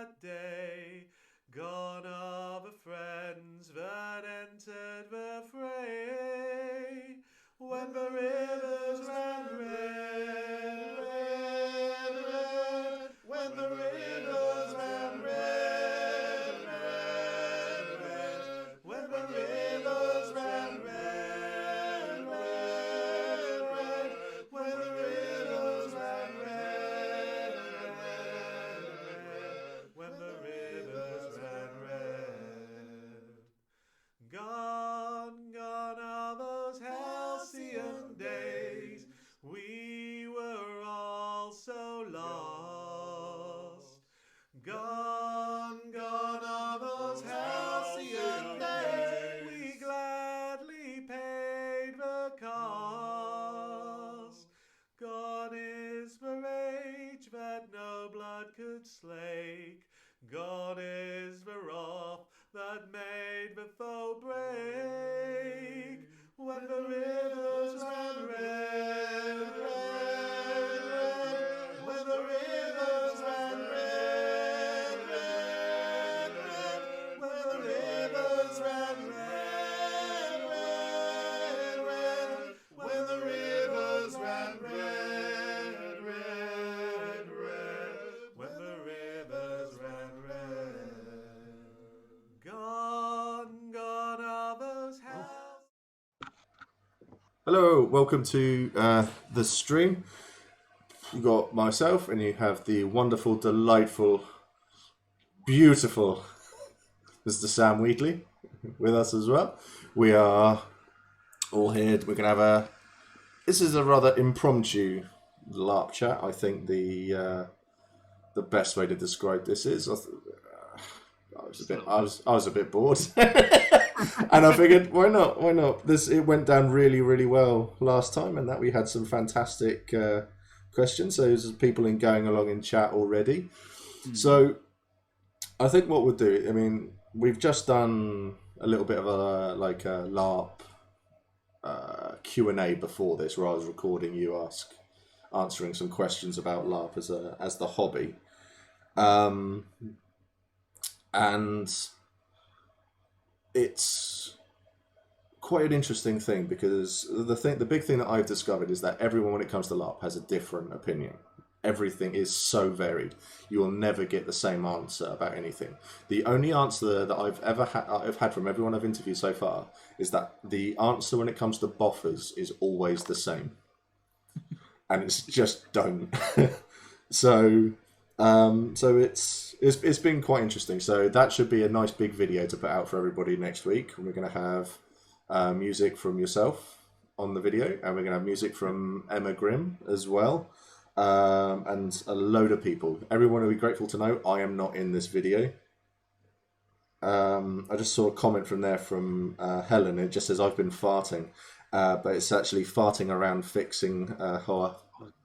that day. Gone are the friends that entered the fray. When the rivers ran red, red, red. When the rivers ran red, red, red. When the rivers ran red, red, red. When the rivers ran red, red, red. When the rivers ran red. Gone, gone are those halcyon days. We were all so lost. Gone, gone are those halcyon days. We gladly paid the cost. Gone is the rage that no blood could slake. Gone is the wrath that made the foe break. When the rivers ran red, red, red. When the rivers ran red, red, red. When the rivers ran red, red, red. When the rivers ran red, red, red. When the rivers ran red. Gone, gone are those houses. Hello, welcome to the stream. You got myself, and you have the wonderful, delightful, beautiful Mr. Sam Wheatley with us as well. We are all here. We're gonna have a. This is a rather impromptu LARP chat. I think the best way to describe this is. I was a bit bored, and I figured why not? Why not? It went down really really well last time, and that we had some fantastic questions. So there's people going along in chat already. So I think what we'll do. I mean, we've just done a little bit of a LARP Q&A before this, where I was recording you answering some questions about LARP as the hobby. And it's quite an interesting thing because the big thing that I've discovered is that everyone, when it comes to LARP, has a different opinion. Everything is so varied. You will never get the same answer about anything. The only answer that I've had from everyone I've interviewed so far is that the answer when it comes to boffers is always the same, and it's just don't. So it's been quite interesting. So that should be a nice big video to put out for everybody next week. We're going to have music from yourself on the video, and we're going to have music from Emma Grimm as well, and a load of people. Everyone will be grateful to know I am not in this video. I just saw a comment from there from Helen. It just says I've been farting, but it's actually farting around fixing her.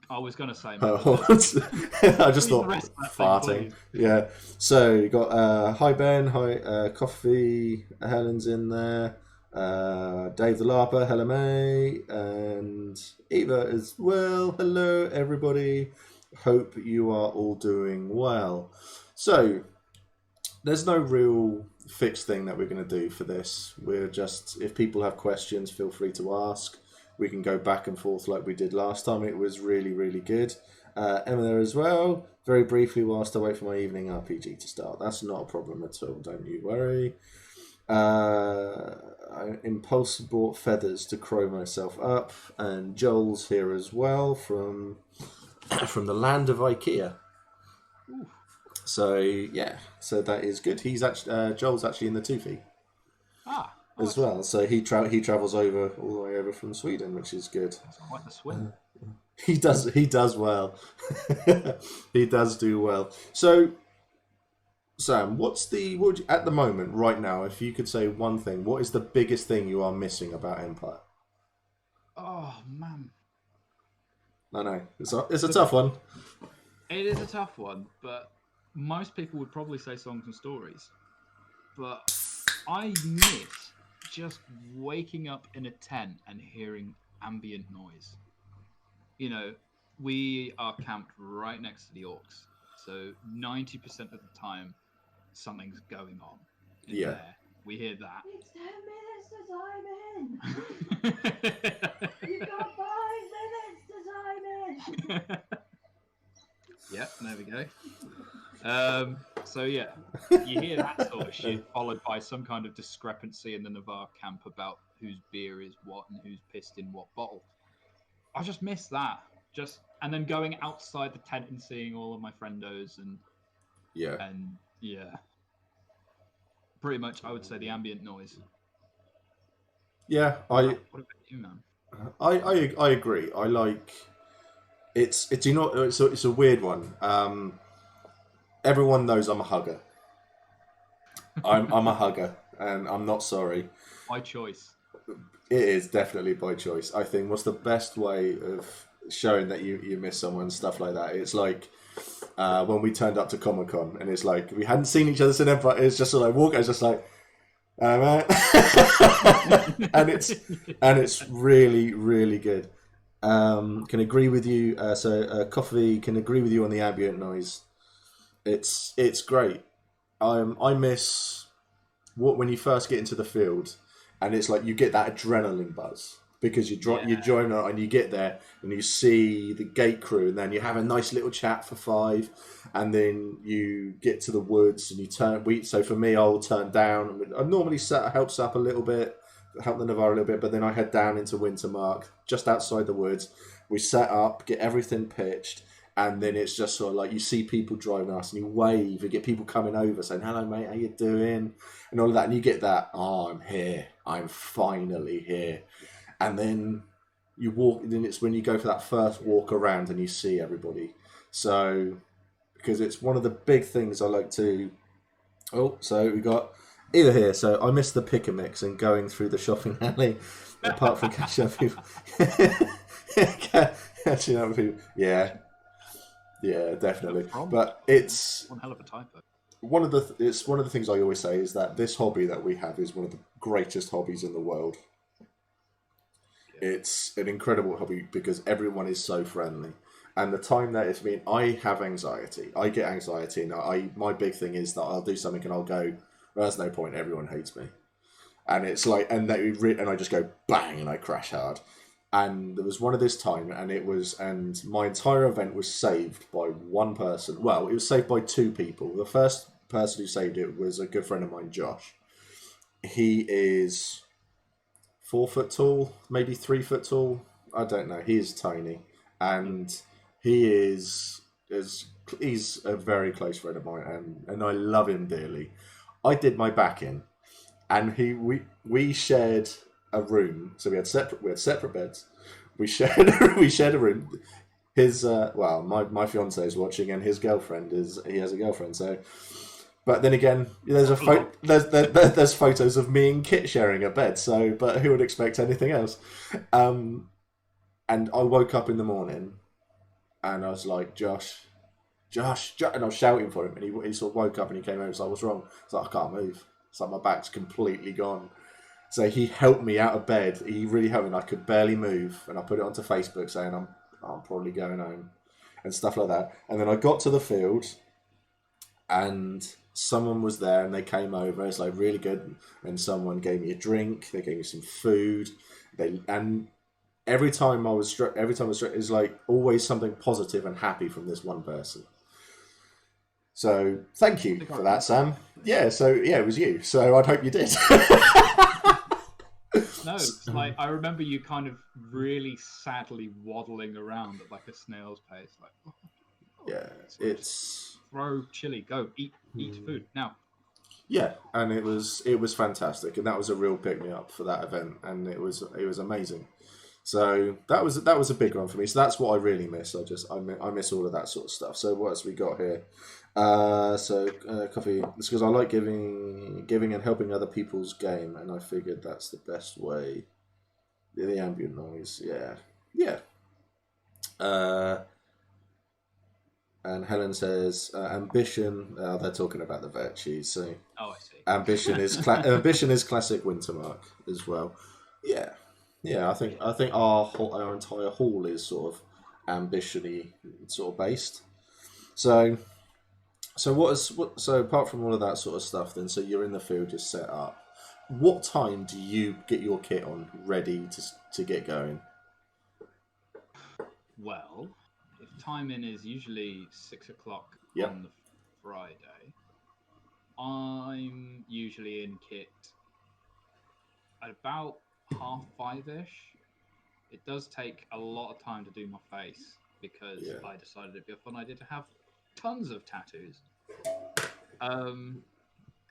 I was going to say, I just thought farting. Yeah. So you got hi Ben, hi Coffee, Helen's in there, Dave the LARPer, hello May, and Eva as well. Hello everybody. Hope you are all doing well. So there's no real fixed thing that we're going to do for this. We're just, if people have questions, feel free to ask. We can go back and forth like we did last time. It was really, really good. Emma there as well. Very briefly, whilst I wait for my evening RPG to start. That's not a problem at all. Don't you worry. Impulse bought feathers to crow myself up. And Joel's here as well from the land of IKEA. Ooh. So, yeah. So that is good. He's actually Joel's actually in the Toofy. As well, so he travels over all the way over from Sweden, which is good. That's quite a swim. He does well. He does do well. So, Sam, at the moment right now, if you could say one thing, what is the biggest thing you are missing about Empire? Oh man, I know it's a tough one. It is a tough one, but most people would probably say songs and stories. But I miss just waking up in a tent and hearing ambient noise. You know, we are camped right next to the orcs, So 90% of the time, something's going on in Yeah. there. We hear that. It's 10 minutes to time in. You've got 5 minutes to time in. Yeah, there we go. So yeah, you hear that sort of shit, followed by some kind of discrepancy in the Navarre camp about whose beer is what and who's pissed in what bottle. I just miss that. And then going outside the tent and seeing all of my friendos and yeah, pretty much I would say the ambient noise. Yeah, What about you, man? I agree. I like it's you know it's a weird one. Everyone knows I'm a hugger. I'm a hugger, and I'm not sorry. By choice. It is definitely by choice. I think what's the best way of showing that you miss someone, stuff like that. It's like when we turned up to Comic-Con, and it's like we hadn't seen each other since then, but it's just sort of like walk. It's just like, man. and it's really, really good. Can agree with you. Coffee can agree with you on the ambient noise. It's great. I miss when you first get into the field, and it's like you get that adrenaline buzz because you join out and you get there and you see the gate crew, and then you have a nice little chat for 5, and then you get to the woods and you turn. So for me, I'll turn down. I normally helps up a little bit, help the Navarre a little bit, but then I head down into Wintermark, just outside the woods. We set up, get everything pitched. And then it's just sort of like you see people driving us and you wave and get people coming over saying, hello, mate, how you doing? And all of that. And you get that, I'm here. I'm finally here. And then you walk, and then it's when you go for that first walk around and you see everybody. So, because it's one of the big things I like to... Oh, so we got Eva here. So I miss the pick and mix and going through the shopping alley, apart from catching up people. Catching up with people. Yeah. Yeah, definitely. But it's one hell of a typo. It's one of the things I always say is that this hobby that we have is one of the greatest hobbies in the world. Yeah. It's an incredible hobby because everyone is so friendly. And the time that it's been, I have anxiety. I get anxiety, and my big thing is that I'll do something and I'll go, well, there's no point. Everyone hates me, and it's like, and I just go bang, and I crash hard. And there was one of this time, and my entire event was saved by one person. Well, it was saved by 2 people. The first person who saved it was a good friend of mine, Josh. He is 4 foot tall, maybe 3 foot tall. I don't know. He is tiny, and he's a very close friend of mine, and I love him dearly. I did my back in, and we shared a room, so we had separate beds. We shared a room. His my fiance is watching, and his girlfriend he has a girlfriend. So, but then again, there's there's photos of me and Kit sharing a bed. So, but who would expect anything else? And I woke up in the morning, and I was like, Josh, and I was shouting for him, and he sort of woke up and he came over. And was like, what's wrong? It's like, I can't move. It's like my back's completely gone. So he helped me out of bed. He really helped me. And I could barely move, and I put it onto Facebook saying I'm probably going home and stuff like that. And then I got to the field, and someone was there, and they came over. It's like really good, and someone gave me a drink. They gave me some food. And every time I was struck, it's like always something positive and happy from this one person. So thank you for that, Sam. Yeah. So yeah, it was you. So I'd hope you did. No, it's like I remember you kind of really sadly waddling around at like a snail's pace, like. Oh, yeah, it's throw chili, go eat food now. Yeah, and it was fantastic, and that was a real pick me up for that event, and it was amazing. So that was a big one for me. So that's what I really miss. I miss all of that sort of stuff. So what else we got here? Coffee. It's because I like giving and helping other people's game, and I figured that's the best way. The ambient noise, yeah. And Helen says, ambition. They're talking about the Virtues. So I see. Ambition is ambition is classic Wintermark as well. Yeah. I think our entire hall is sort of ambition-y sort of based. So So apart from all of that sort of stuff, then so you're in the field, just set up. What time do you get your kit on ready to get going? Well, if timing is usually 6 o'clock Yep. on the Friday, I'm usually in kit at about 5:30ish. It does take a lot of time to do my face because Yeah. I decided it'd be a fun idea to have tons of tattoos.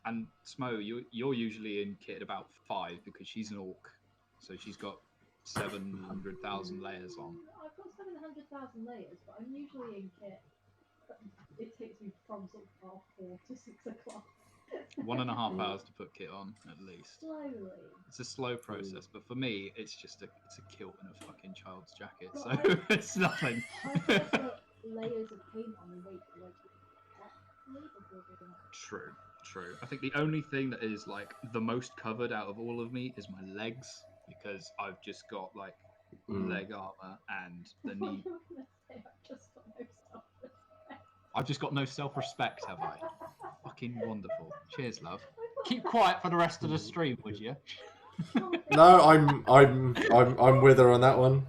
And Smo, you're usually in kit at about 5 because she's an orc, so she's got 700,000 layers on. I've got 700,000 layers, but I'm usually in kit. It takes me from sort of 4:30 to 6 o'clock. 1.5 hours to put kit on at least. Slowly. It's a slow process, but for me, it's just it's a kilt and a fucking child's jacket, But so it's nothing. I've got to put layers of paint on and wait for like before doing it. True. I think the only thing that is like the most covered out of all of me is my legs because I've just got like leg armor and the knee. I've just got no self-respect, have I? Fucking wonderful. Cheers, love. Keep quiet for the rest of the stream, would you? No, I'm with her on that one.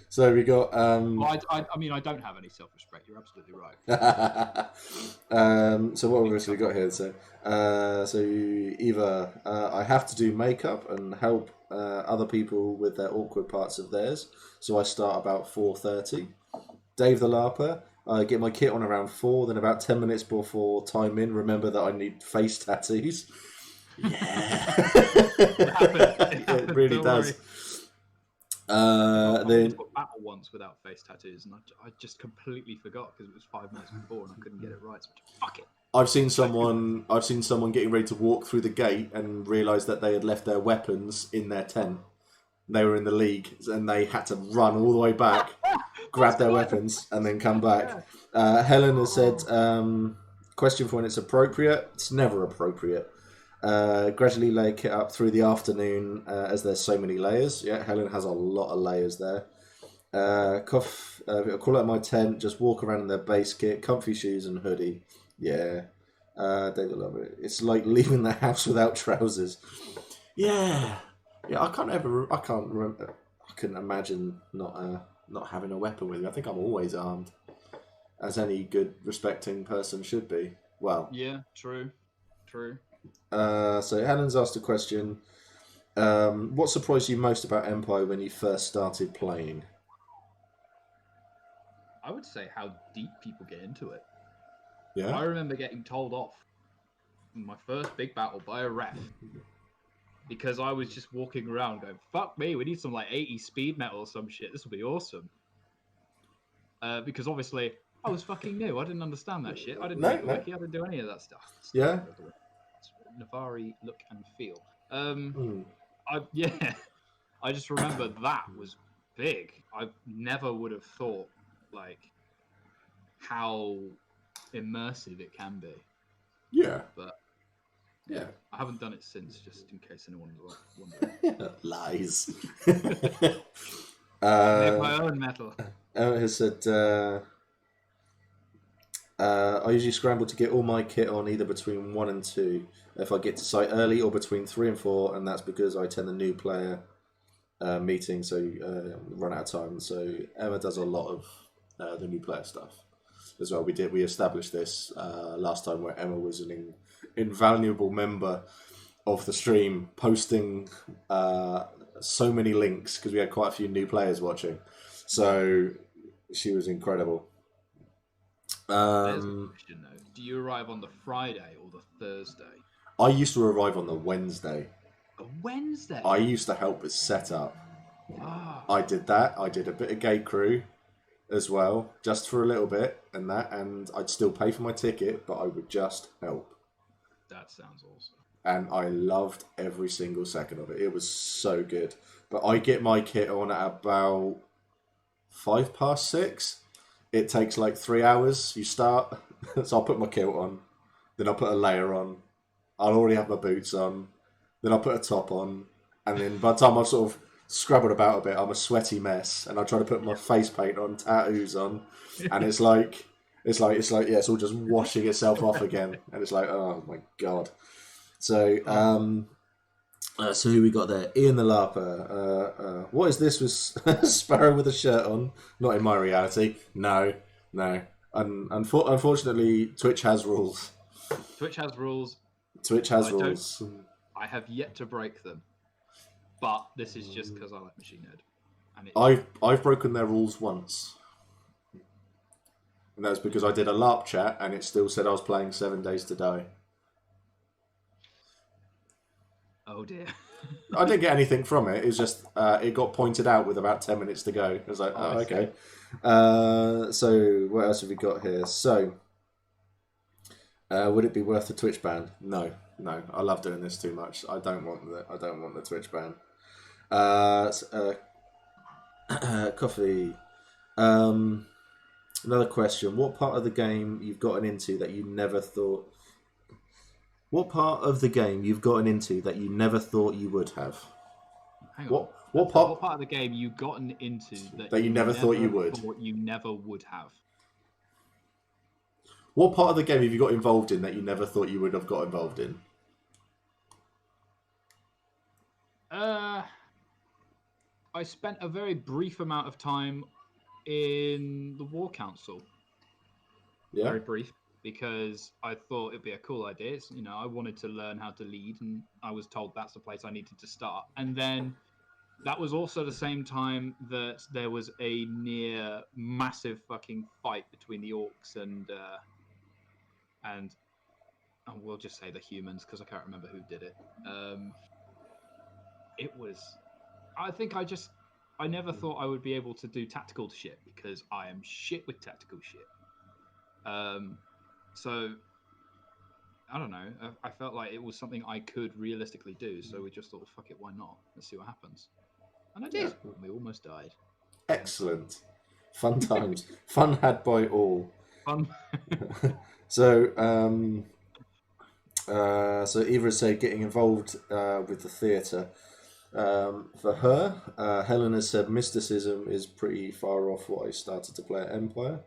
So we got. Well, I mean, I don't have any self-respect. You're absolutely right. So what have we got here? So either I have to do makeup and help other people with their awkward parts of theirs. So I start about 4:30. Dave the LARPer. I get my kit on around 4. Then about 10 minutes before time in, remember that I need face tattoos. Yeah, it really does. I Then got battle once without face tattoos, and I just completely forgot because it was 5 minutes before, and I couldn't get it right. So fuck it. I've seen someone getting ready to walk through the gate and realise that they had left their weapons in their tent. They were in the league, and they had to run all the way back, grab their weapons, and then come back. Helen has said, question for when it's appropriate. It's never appropriate. Gradually lay kit up through the afternoon as there's so many layers. Yeah, Helen has a lot of layers there. Call out my tent, just walk around in their base kit, comfy shoes and hoodie. Yeah, David love it. It's like leaving the house without trousers. Yeah. I can't remember. I couldn't imagine not having a weapon with me. I think I'm always armed, as any good, respecting person should be. Well, yeah, true. So Helen's asked a question. What surprised you most about Empire when you first started playing? I would say how deep people get into it. Yeah. I remember getting told off in my first big battle by a ref because I was just walking around going, fuck me, we need some like 80 speed metal or some shit. This will be awesome. Because obviously I was fucking new. I didn't understand that shit. I didn't read the wiki. I didn't do any of that stuff. Yeah. Navari look and feel. I just remember that was big. I never would have thought like how immersive it can be. Yeah. But yeah, I haven't done it since, just in case anyone was wondering. Lies. Make my own metal. Emma has said, I usually scramble to get all my kit on either between 1 and 2 if I get to site early, or between 3 and 4, and that's because I attend the new player meeting, so run out of time. So Emma does a lot of the new player stuff as well. We established this last time, where Emma was an invaluable member of the stream, posting so many links because we had quite a few new players watching. So she was incredible. There's a question though. Do you arrive on the Friday or the Thursday? I used to arrive on the Wednesday. A Wednesday? I used to help with setup. Ah. I did that. I did a bit of gate crew as well, just for a little bit, and I'd still pay for my ticket, but I would just help. That sounds awesome. And I loved every single second of it. It was so good. But I get my kit on at about 6:05. It takes like 3 hours. You start, so I'll put my kilt on, then I'll put a layer on. I'll already have my boots on, then I'll put a top on, and then by the time I've sort of scrabbled about a bit, I'm a sweaty mess, and I try to put my face paint on, tattoos on, and it's like It's like yeah, it's all just washing itself off again, and it's like, oh my god. So so who we got there? Ian the LARPer. What is this with Sparrow with a shirt on? Not in my reality. No. Unfortunately, Twitch has rules. Twitch has rules. I have yet to break them, but this is just because I like Machine Head. And I've broken their rules once, and that was because I did a LARP chat, and it still said I was playing 7 Days to Die. Oh dear. I didn't get anything from it. It was just it got pointed out with about 10 minutes to go. I was like, oh okay. So what else have we got here? So would it be worth the Twitch ban? No. I love doing this too much. I don't want the Twitch ban. Coffee. Another question. What part of the game you've gotten into that you never thought? What part of the game you've gotten into that you never thought you would have? Hang on. What part of the game you've gotten into that you never thought you would? Thought you never would have. What part of the game have you got involved in that you never thought you would have got involved in? I spent a very brief amount of time in the War Council. Yeah. Very brief, because I thought it'd be a cool idea. You know, I wanted to learn how to lead, and I was told that's the place I needed to start. And then that was also the same time that there was a near massive fucking fight between the orcs and we'll just say the humans, because I can't remember who did it. It was... I think I never thought I would be able to do tactical shit, because I am shit with tactical shit. So, I don't know. I felt like it was something I could realistically do, so we just thought, fuck it, why not? Let's see what happens. And I did. Yeah. We almost died. Excellent. Fun times. Fun had by all. Fun. So Eva said getting involved with the theatre. For her, Helen has said mysticism is pretty far off what I started to play at Empire.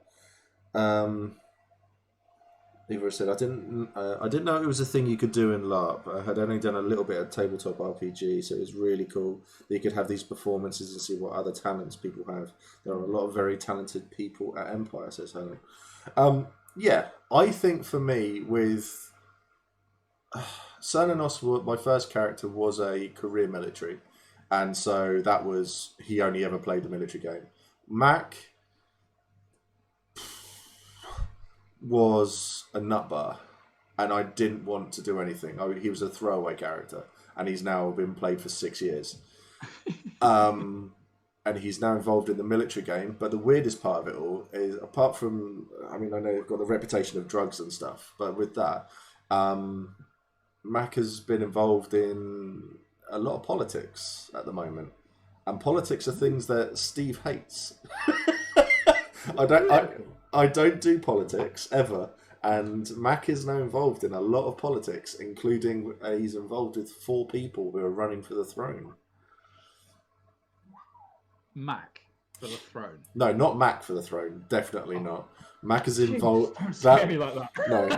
Eva said I didn't know it was a thing you could do in LARP. I had only done a little bit of tabletop RPG, so it was really cool that you could have these performances and see what other talents people have. There are a lot of very talented people at Empire, says Helen. Yeah, I think for me with Cernanos, my first character was a career military, and so that was he only ever played the military game. Mac was a nutbar, and I didn't want to do anything. He was a throwaway character, and he's now been played for 6 years. And he's now involved in the military game. But the weirdest part of it all is, apart from, I mean, I know you've got the reputation of drugs and stuff, but with that, Mac has been involved in a lot of politics at the moment, and politics are things that Steve hates. I don't do politics ever, and Mac is now involved in a lot of politics, including he's involved with 4 people who are running for the throne. Mac for the throne? No, not Mac for the throne. Definitely not. Mac is involved. Don't scare me like that. No.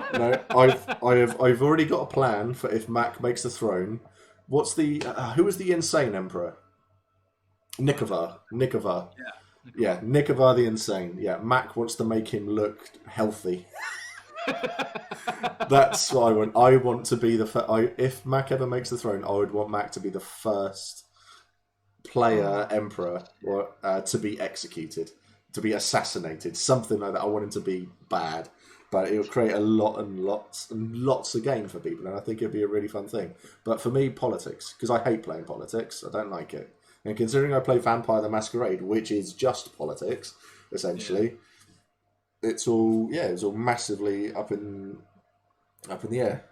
I've already got a plan for if Mac makes the throne. What's the who was the insane emperor? Nikovar. Yeah, Nikovar the Insane. Yeah, Mac wants to make him look healthy. That's what I want. I want to be if Mac ever makes the throne, I would want Mac to be the first player emperor to be executed, to be assassinated, something like that. I want him to be bad, but it will create a lot and lots and lots of game for people, and I think it'd be a really fun thing. But for me, politics, because I hate playing politics. I don't like it. And considering I play Vampire the Masquerade, which is just politics, essentially, it's all massively up in the air.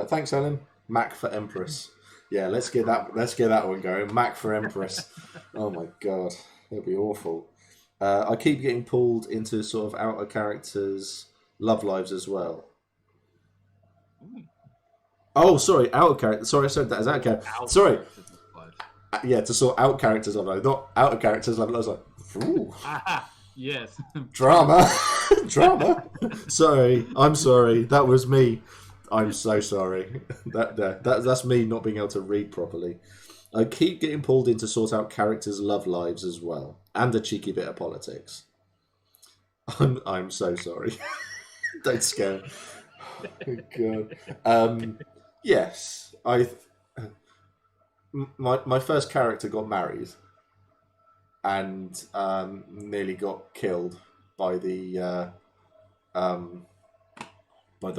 Thanks, Ellen. Mac for Empress. Yeah, let's get that one going. Mac for Empress. Oh my god, it'll be awful. I keep getting pulled into sort of outer characters' love lives as well. Oh, sorry, outer character. Sorry, I said that as outer character. Sorry. Yeah, to sort out characters' love lives, not outer characters' love lives. Like, ooh. Yes. Drama. Drama. Sorry. I'm sorry. That was me. I'm so sorry. That's me not being able to read properly. I keep getting pulled in to sort out characters' love lives as well, and a cheeky bit of politics. I'm so sorry. Don't scare me. God. Yes, my first character got married and nearly got killed by the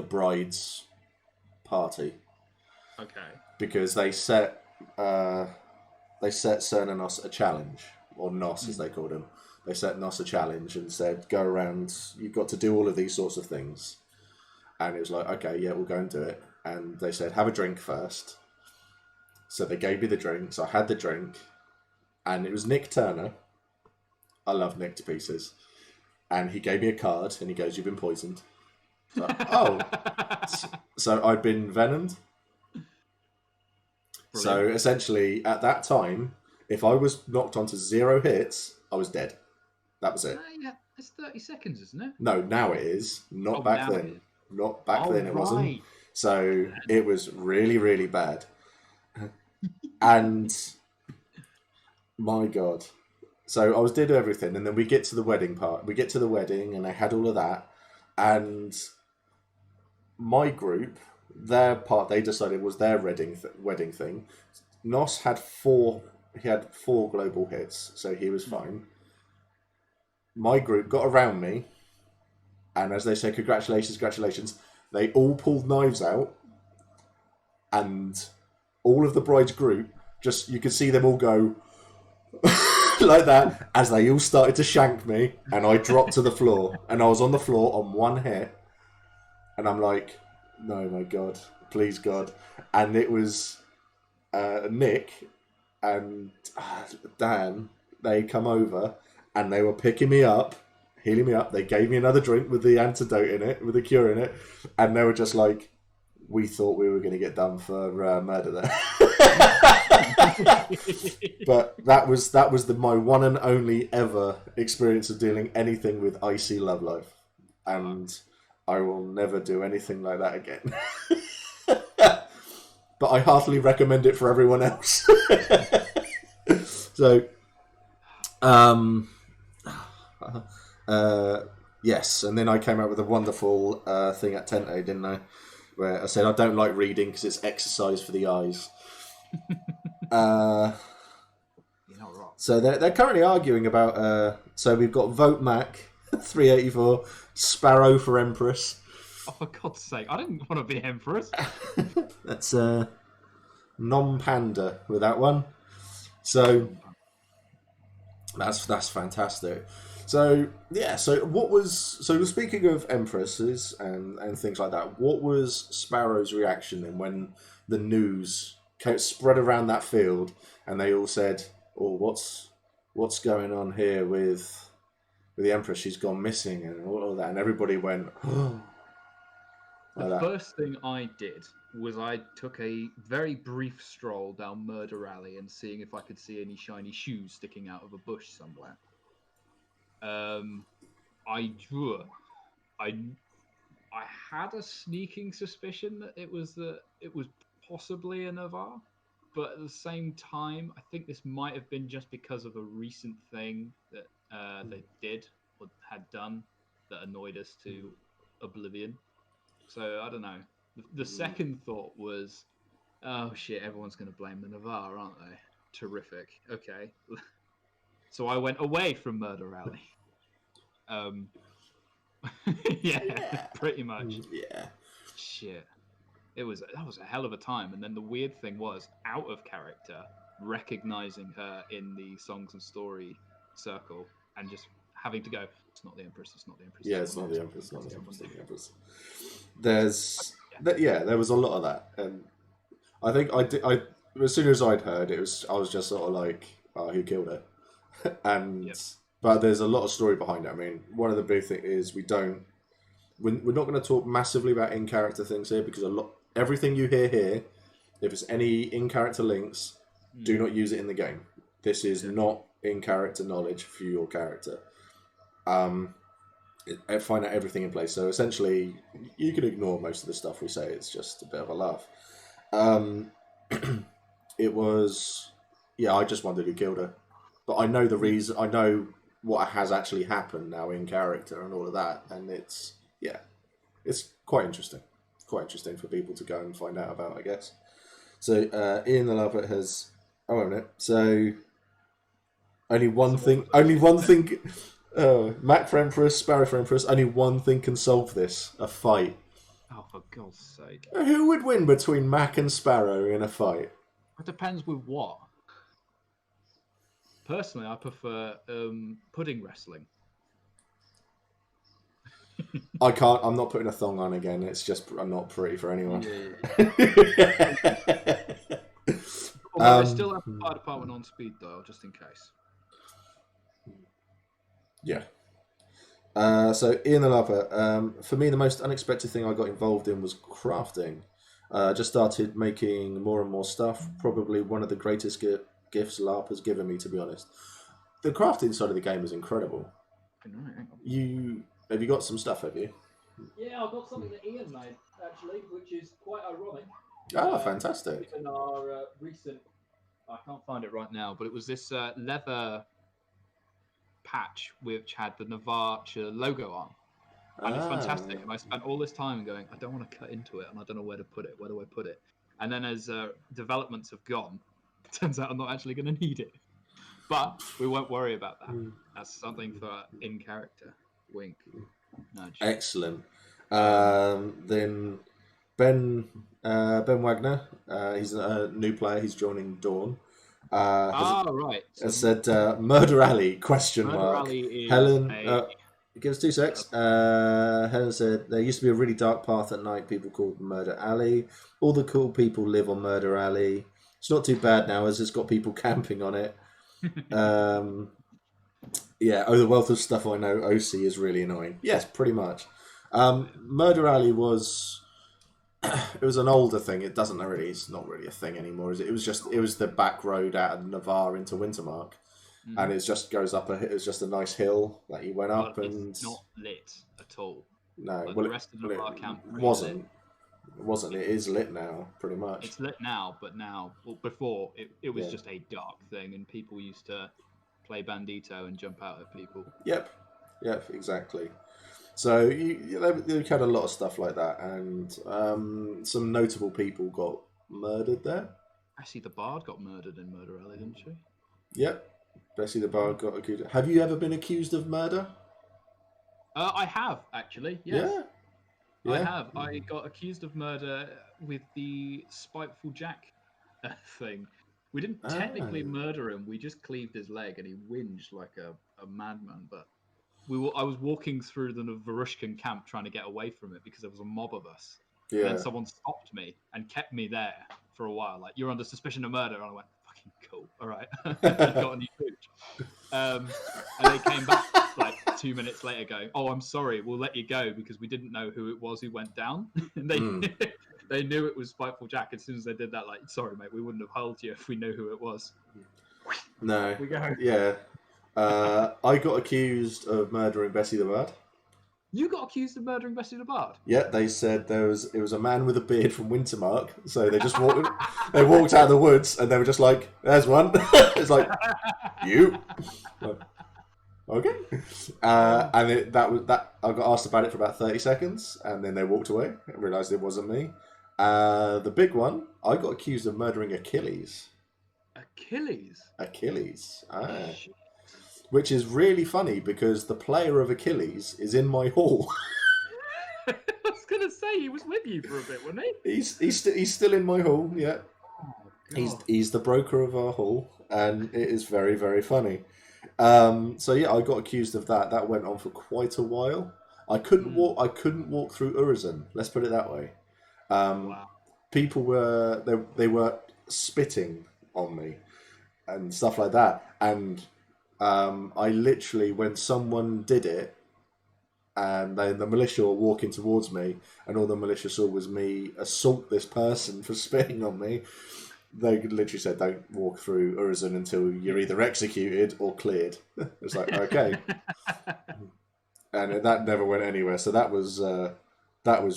bride's party. Okay. Because they set Cern and Nos a challenge, or Nos as they called him. They set Nos a challenge and said, "Go around. You've got to do all of these sorts of things." And it was like, "Okay, yeah, we'll go and do it." And they said, "Have a drink first." So they gave me the drink. So I had the drink, and it was Nick Turner. I love Nick to pieces. And he gave me a card, and he goes, "You've been poisoned." So, oh, so I'd been venomed. Brilliant. So essentially, at that time, if I was knocked onto 0 hits, I was dead. That was it. Yeah, it's 30 seconds, isn't it? No, now it is. Not back then. Not back then. It wasn't. So it was really, really bad. And my God. So I was did everything, and then we get to the wedding part. We get to the wedding, and I had all of that, and my group, their part, they decided was their wedding thing. Nos had 4. He had 4 global hits, so he was fine. My group got around me, and as they said, "Congratulations, congratulations," they all pulled knives out, and all of the bride's group, just you could see them all go like that as they all started to shank me, and I dropped to the floor, and I was on the floor on 1 hit, and I'm like, "No, my God, please God." And it was Nick and Dan. They come over and they were picking me up, healing me up. They gave me another drink with the antidote in it, with the cure in it, and they were just like, "We thought we were going to get done for murder there." But that was my one and only ever experience of dealing anything with icy love life, and I will never do anything like that again. But I heartily recommend it for everyone else. So, yes, and then I came out with a wonderful thing at Tente, didn't I? Where I said I don't like reading because it's exercise for the eyes. You're not wrong. So they're currently arguing about. So we've got Vote Mac 384, Sparrow for Empress. Oh, for God's sake! I didn't want to be Empress. That's non-panda with that one. So that's fantastic. So yeah. So speaking of empresses and things like that, what was Sparrow's reaction then when the news spread around that field and they all said, "Oh, what's going on here with the Empress? She's gone missing," and all of that, and everybody went, "Oh." The first thing I did was I took a very brief stroll down Murder Alley and seeing if I could see any shiny shoes sticking out of a bush somewhere. I had a sneaking suspicion that it was possibly a Navarre, but at the same time, I think this might have been just because of a recent thing that they did or had done that annoyed us to oblivion. So I don't know. The second thought was, "Oh shit, everyone's going to blame the Navarre, aren't they? Terrific. Okay." So I went away from Murder Alley. Yeah, pretty much. Yeah. Shit. That was a hell of a time. And then the weird thing was, out of character, recognizing her in the songs and story circle and just having to go, "It's not the Empress, it's not the Empress." Yeah, it's not the Empress, not the Empress, not the Empress. There was a lot of that, and I think I as soon as I'd heard it, I was just sort of like, "Oh, who killed her?" And but there's a lot of story behind it. I mean, one of the big things is we're not going to talk massively about in character things here because everything you hear here, if it's any in character links, do not use it in the game. This is not in character knowledge for your character. find out everything in place. So essentially, you can ignore most of the stuff we say. It's just a bit of a laugh. It was, yeah, I just wondered who killed her. But I know the reason, I know what has actually happened now in character and all of that. And it's quite interesting. Quite interesting for people to go and find out about, I guess. So Ian the Lover has, oh, wait a minute. So only one thing, Mac for Empress, Sparrow for Empress, only one thing can solve this, a fight. Oh, for God's sake. Who would win between Mac and Sparrow in a fight? It depends with what. Personally, I prefer pudding wrestling. I'm not putting a thong on again. It's just, I'm not pretty for anyone. Although I still have the fire department on speed dial, just in case. Yeah. So Ian the Larper, for me, the most unexpected thing I got involved in was crafting. Just started making more and more stuff. Probably one of the greatest gifts LARP has given me, to be honest. The crafting side of the game is incredible. Have you got some stuff, have you? Yeah, I've got something that Ian made, actually, which is quite ironic. Oh, fantastic. In our recent... I can't find it right now, but it was this leather patch which had the Navarre logo on. And it's fantastic. And I spent all this time going, I don't want to cut into it, and I don't know where to put it. Where do I put it? And then as developments have gone, it turns out I'm not actually going to need it. But we won't worry about that. That's something for in character. Wink. Nudge. Excellent. Then Ben Wagner, he's a new player. He's joining Dawn. Right. Has said Murder Alley ? Murder Alley is Helen, give us 2 secs. Helen said there used to be a really dark path at night. People called Murder Alley. All the cool people live on Murder Alley. It's not too bad now, as it's got people camping on it. Yeah. Oh, the wealth of stuff I know. OC is really annoying. Yes, pretty much. Murder Alley was. It was an older thing. It doesn't really. It's not really a thing anymore, is it? It was the back road out of Navarre into Wintermark, and it just goes up it was just a nice hill that you went up, and it's not lit at all. No, like well, the rest of the Navarre camp wasn't. It wasn't. It is lit now, pretty much. It's lit now, but before it was just a dark thing, and people used to play Bandito and jump out at people. Yep, exactly. So they had a lot of stuff like that, and some notable people got murdered there. Bessie the Bard got murdered in Murder Alley, didn't she? Yep, Bessie the Bard got accused. Have you ever been accused of murder? I have, actually. Yes. Yeah. I have. I got accused of murder with the Spiteful Jack thing. We didn't technically murder him. We just cleaved his leg, and he whinged like a madman. But I was walking through the Varushkan camp trying to get away from it because there was a mob of us. Yeah. And then someone stopped me and kept me there for a while. Like, you're under suspicion of murder. And I went, fucking cool. All right. Got a new pooch. And they came back like 2 minutes later going, oh, I'm sorry. We'll let you go because we didn't know who it was who went down. And they knew it was Spiteful Jack. As soon as they did that, like, sorry, mate, we wouldn't have held you if we knew who it was. No. We go. Yeah. I got accused of murdering Bessie the Bard. You got accused of murdering Bessie the Bard? Yeah, they said it was a man with a beard from Wintermark. So they just walked out of the woods and they were just like, there's one. It's like, you? Okay. And that was that. I got asked about it for about 30 seconds and then they walked away and realised it wasn't me. The big one, I got accused of murdering Achilles. Achilles. Which is really funny because the player of Achilles is in my hall. I was going to say, he was with you for a bit, wasn't he? He's still in my hall, yeah. Oh, he's the broker of our hall, and it is very, very funny. So yeah, I got accused of that. That went on for quite a while. I couldn't walk through Urizen. Let's put it that way. wow. People were spitting on me and stuff like that, and I literally, when someone did it, and then the militia were walking towards me, and all the militia saw was me assault this person for spitting on me, they literally said, "Don't walk through Urizen until you're either executed or cleared." It's like, okay. and that never went anywhere. So that was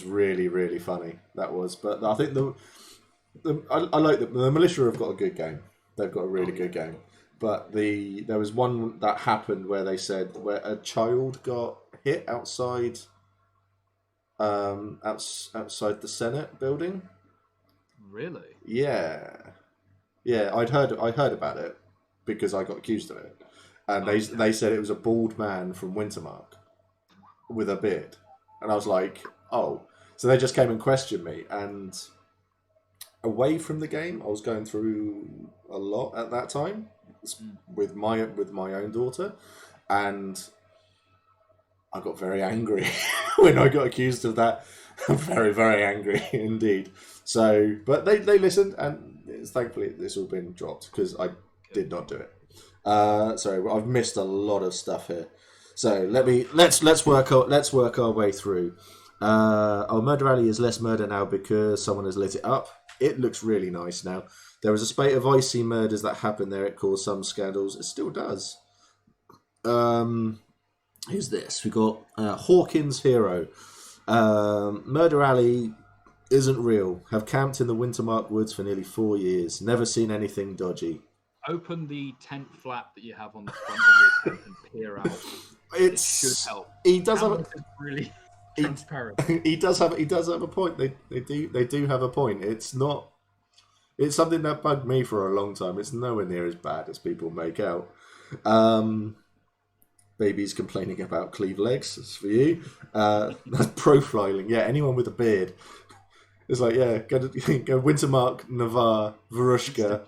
really, really funny. That was, but I think I like the militia have got a good game. They've got a really good game. But there was one that happened where they said where a child got hit outside the Senate building. Really? Yeah. I heard about it because I got accused of it, and they said it was a bald man from Wintermark with a beard, and I was like, oh, so they just came and questioned me. And away from the game, I was going through a lot at that time with my own daughter, and I got very angry when I got accused of that. Very, very angry indeed. So, but they listened, and thankfully it's all been dropped because I did not do it. So I've missed a lot of stuff here. So let's work our way through. Murder Alley is less murder now because someone has lit it up. It looks really nice now. There was a spate of icy murders that happened there. It caused some scandals. It still does. Who's this? We got Hawkins Hero. Murder Alley isn't real. Have camped in the Wintermark Woods for nearly 4 years. Never seen anything dodgy. Open the tent flap that you have on the front of your tent and peer out. It should help. He does have really transparent. He does have a point. They do have a point. It's something that bugged me for a long time. It's nowhere near as bad as people make out. Baby's complaining about cleave legs. It's for you. That's profiling. Yeah, anyone with a beard. It's like, yeah, go Wintermark, Navarre, Varushka.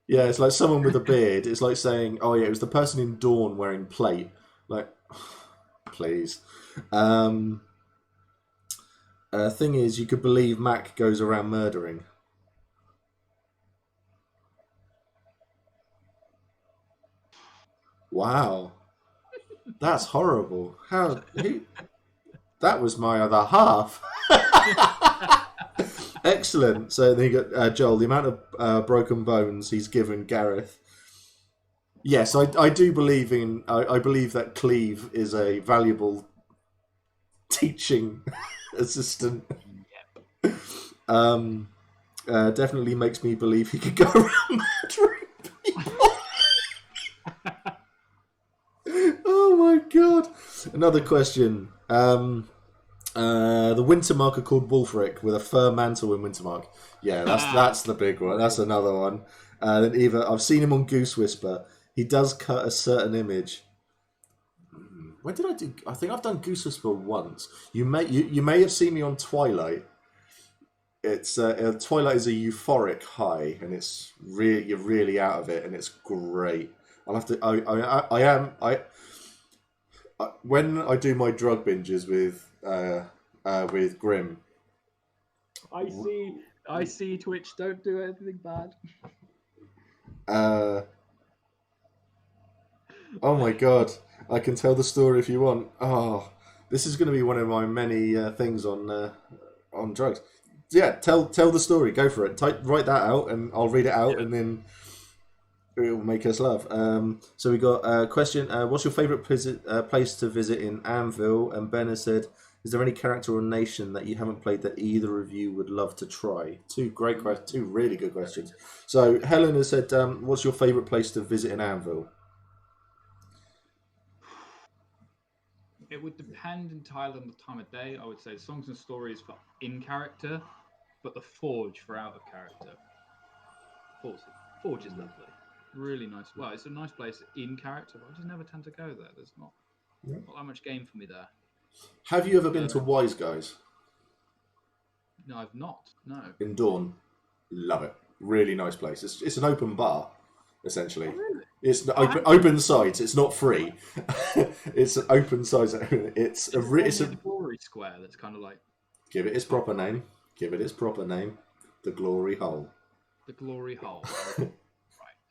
Yeah, it's like someone with a beard. It's like saying, oh yeah, it was the person in Dawn wearing plate. Like, please. Thing is, you could believe Mac goes around murdering. Wow. That's horrible. That was my other half. Excellent. So then you got Joel. The amount of broken bones he's given Gareth. Yes, I do believe in. I believe that Cleve is a valuable teaching assistant. Yep. Definitely makes me believe he could go around murdering people. Oh my god! Another question. The Wintermark are called Wulfric with a fur mantle in Wintermark. Yeah, that's the big one. That's another one. Then I've seen him on Goose Whisper. He does cut a certain image. When did I do? I think I've done Goose Whisper once. You may have seen me on Twilight. It's Twilight is a euphoric high, and you're really out of it, and it's great. I'll have to. When I do my drug binges with Grim. I see Twitch. Don't do anything bad. Oh my god! I can tell the story if you want. Oh, this is going to be one of my many things on drugs. Yeah, tell the story. Go for it. Write that out, and I'll read it out, and then it will make us laugh. So we got a question. What's your favourite place to visit in Anvil? And Ben has said, is there any character or nation that you haven't played that either of you would love to try? Two really good questions. So Helen has said, what's your favourite place to visit in Anvil? It would depend entirely on the time of day. I would say Songs and Stories for in character, but the Forge for out of character. Forge is lovely. Really nice. Well, it's a nice place in character, but I just never tend to go there. There's not that much game for me there. Have you ever been to Wise Guys? No, I've not. No. In Dawn. Love it. Really nice place. It's an open bar, essentially. Oh, really? It's open sides. It's not free. It's an open sides. It's a Glory Square. That's kind of like. Give it its proper name. The Glory Hole. The Glory Hole. Right.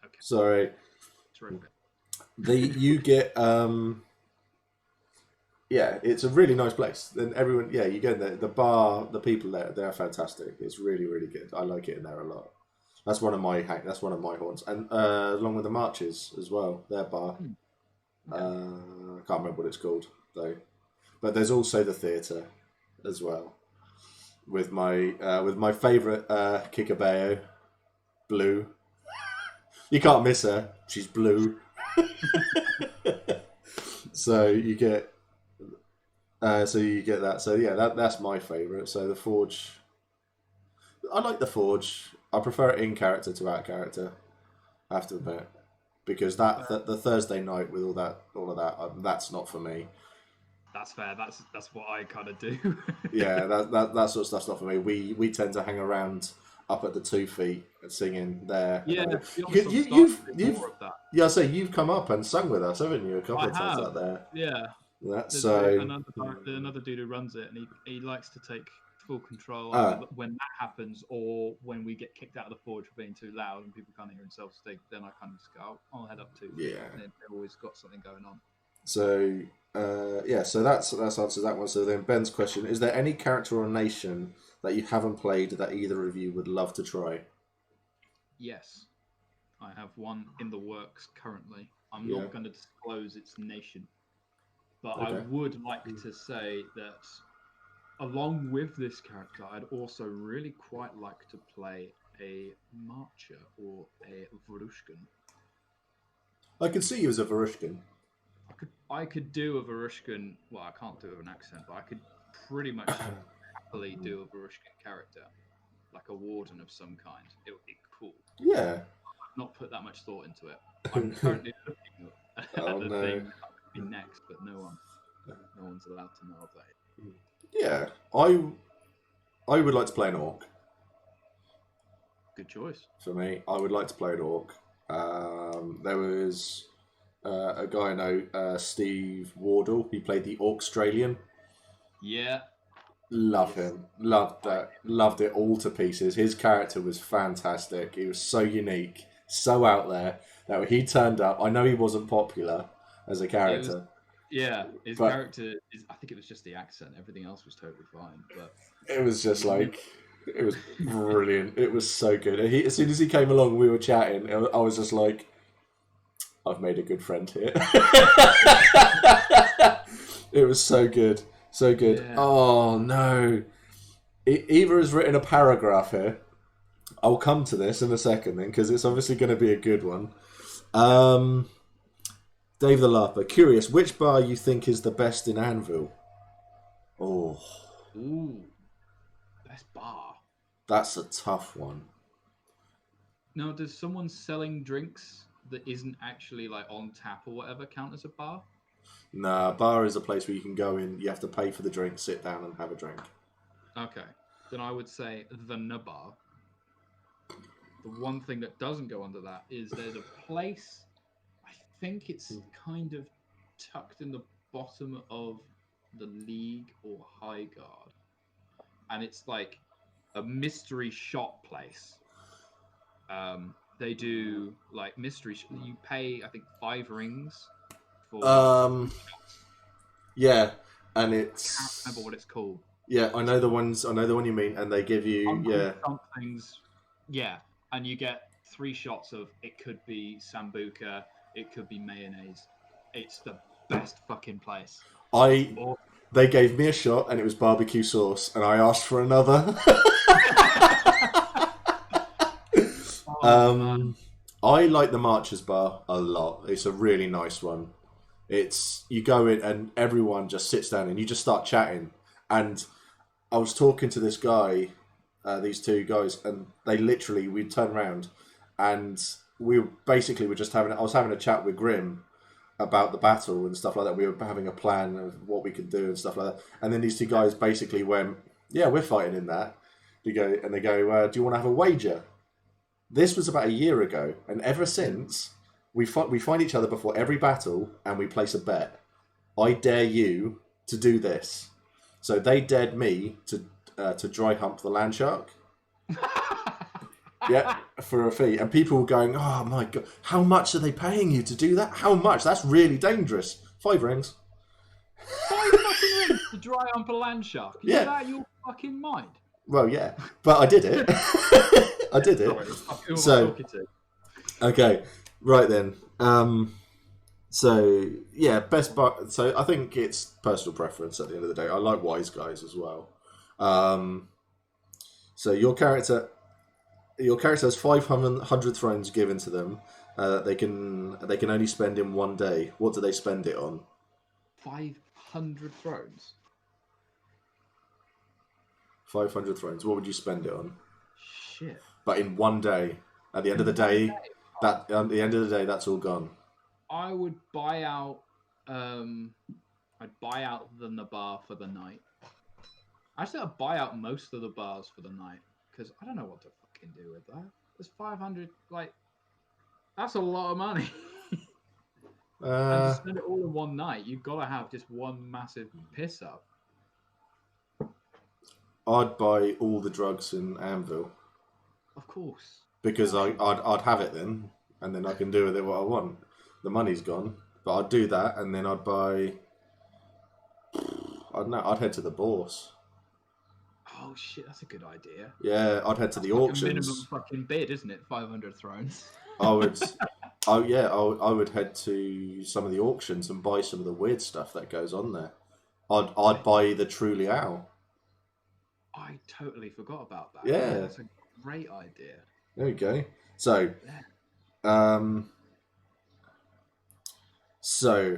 Okay. Sorry. Terrific. You get yeah, it's a really nice place. And everyone, yeah, you go in there. The bar, the people there, they're fantastic. It's really, really good. I like it in there a lot. That's one of my haunts, and along with the Marches as well. Their bar, I can't remember what it's called though. but there's also the theatre as well. With my favourite Kikabeo, Blue. You can't miss her. She's blue. So you get that. So yeah, that's my favourite. So the Forge. I like the Forge. I prefer it in character to out character. I have to admit, because the Thursday night with all of that, that's not for me. That's fair. That's what I kind of do. Yeah, that sort of stuff's not for me. We tend to hang around up at the 2 feet and singing there. Yeah, I say you've come up and sung with us, haven't you? A couple of times out there. Yeah. That's another dude who runs it, and he likes to take full control when that happens, or when we get kicked out of the Forge for being too loud and people can't hear themselves sing. Then I kind of just go, I'll head up 2 feet. Yeah. And they've always got something going on. So so that's answers that one. So then Ben's question: is there any character or nation that you haven't played that either of you would love to try? Yes, I have one in the works currently. I'm not going to disclose its nation, but I would like to say that along with this character, I'd also really quite like to play a Marcher or a Varushkan. I could see you as a Varushkan. I could do a Varushkan. Well, I can't do it with an accent, but I could pretty much happily do a Varushkan character, like a warden of some kind. It would be cool. Yeah. I've not put that much thought into it. I'm currently looking at the thing that would be next, but no one's allowed to know about it. Yeah, I would like to play an orc. Good choice. For me, I would like to play an orc. There was a guy I know, Steve Wardle. He played the Australian. Yeah. Love him. Loved that. Loved it all to pieces. His character was fantastic. He was so unique, so out there. That when he turned up, I know he wasn't popular as a character. His character is. I think it was just the accent. Everything else was totally fine. But it was just like, it was brilliant. It was so good. And as soon as he came along, we were chatting. I was just like, I've made a good friend here. It was so good. So good. Yeah. Oh, no. Eva has written a paragraph here. I'll come to this in a second then, because it's obviously going to be a good one. Dave the LARPer, curious, which bar you think is the best in Anvil? Oh. Ooh. Best bar? That's a tough one. Now, does someone selling drinks that isn't actually like on tap or whatever count as a bar? Nah, bar is a place where you can go in, you have to pay for the drink, sit down and have a drink. Okay. Then I would say the N-bar. The one thing that doesn't go under that is there's a place, I think it's kind of tucked in the bottom of the League or High Guard. And it's like a mystery shop place. They do like mystery. You pay, I think, 5 rings for. Yeah, and it's. I can't remember what it's called. Yeah, I know the one you mean, and they give you things. Yeah, and you get 3 shots of. It could be sambuca. It could be mayonnaise. It's the best fucking place. They gave me a shot, and it was barbecue sauce, and I asked for another. I like the Marchers Bar a lot. It's a really nice one. You go in and everyone just sits down and you just start chatting. And I was talking to this guy, these 2 guys, and we'd turn around and we were just I was having a chat with Grim about the battle and stuff like that. We were having a plan of what we could do and stuff like that. And then these 2 guys basically went, yeah, we're fighting in that. They go, do you want to have a wager? This was about a year ago, and ever since, we find each other before every battle, and we place a bet. I dare you to do this. So they dared me to dry hump the land shark. Yeah, for a fee. And people were going, oh my God, how much are they paying you to do that? How much? That's really dangerous. 5 rings. 5 fucking rings to dry hump a land shark? Is that out of your fucking mind? Well, yeah, but I did it. I did it. Sorry, okay, right then. So yeah, best but so I think it's personal preference at the end of the day. I like wise guys as well. So your character has 500 thrones given to them. They can only spend in one day. What do they spend it on? 500 thrones. 500 thrones. What would you spend it on? Shit. But in one day. At the end of the day, that's all gone. I would buy out. I'd buy out the bar for the night. Actually, I'd buy out most of the bars for the night because I don't know what to fucking do with that. There's 500. Like, that's a lot of money. And to spend it all in one night, you've got to have just one massive piss up. I'd buy all the drugs in Anvil. Of course. Because I'd have it then, and then I can do with it what I want. The money's gone, but I'd do that, and then I'd buy. I don't know. I'd head to the bourse. Oh shit, that's a good idea. Yeah, I'd head to the auctions. A minimum fucking bid, isn't it? 500 thrones. I would. Oh yeah, I would head to some of the auctions and buy some of the weird stuff that goes on there. I'd buy the Truly Owl. I totally forgot about that. Yeah, that's a great idea. There we go. So,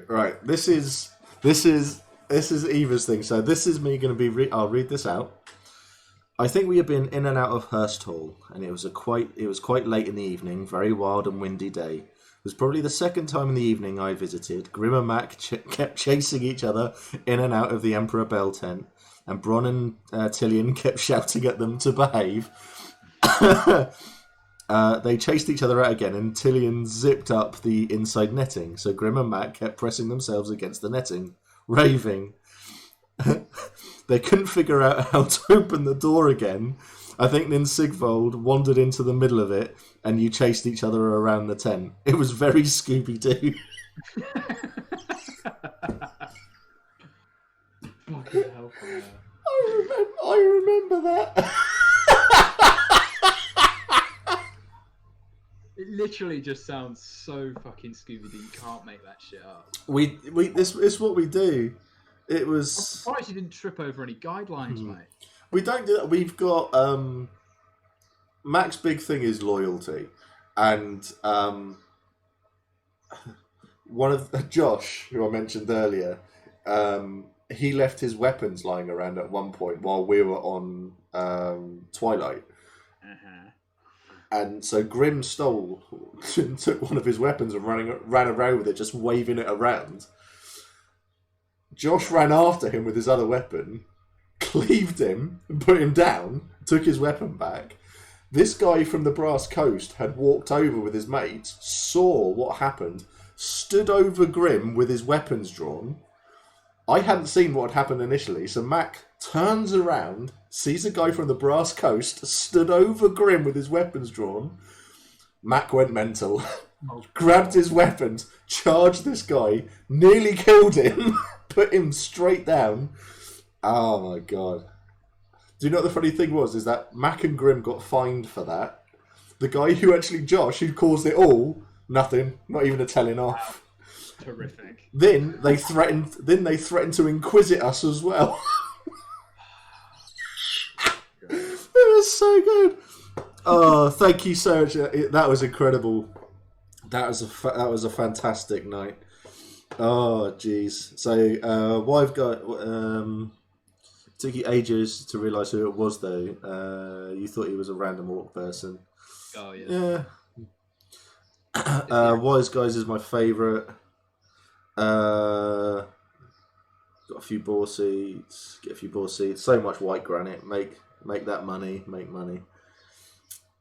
right, this is Eva's thing. So this is me going to be. I'll read this out. I think we had been in and out of Hurst Hall, and it was quite late in the evening, very wild and windy day. It was probably the second time in the evening I visited. Grim and Mac kept chasing each other in and out of the Emperor Bell tent, and Bron and Tillian kept shouting at them to behave. They chased each other out again, and Tillian zipped up the inside netting, so Grim and Mac kept pressing themselves against the netting, raving. They couldn't figure out how to open the door again. I think then Sigvold wandered into the middle of it, and you chased each other around the tent. It was very Scooby-Doo. Fucking hell, yeah. I remember that. It literally just sounds so fucking Scooby-Doo. You can't make that shit up. This is what we do. It was. I'm surprised you didn't trip over any guidelines, mate. We don't do that. We've got Mac's big thing is loyalty, and one of Josh, who I mentioned earlier, he left his weapons lying around at one point while we were on Twilight. And so Grim stole and took one of his weapons and ran around with it, just waving it around. Josh ran after him with his other weapon, cleaved him and put him down, took his weapon back. This guy from the Brass Coast had walked over with his mates, saw what happened, stood over Grim with his weapons drawn. I hadn't seen what had happened initially, so Mac turns around, sees a guy from the Brass Coast, stood over Grim with his weapons drawn. Mac went mental, grabbed his weapons, charged this guy, nearly killed him, put him straight down. Oh my god. Do you know what the funny thing was? Is that Mac and Grim got fined for that. The guy who actually, Josh, who caused it all, nothing, not even a telling off. Terrific. Then they threatened to inquisit us as well. It was so good. Oh, thank you so much. That was incredible. That was a fantastic night. Oh, jeez. So, what I've got. Took you ages to realise who it was, though. You thought he was a random orc person. Oh yeah. Yeah. Wise Guys is my favourite. Got a few boar seats. Get a few boar seats. So much white granite. Make that money. Make money.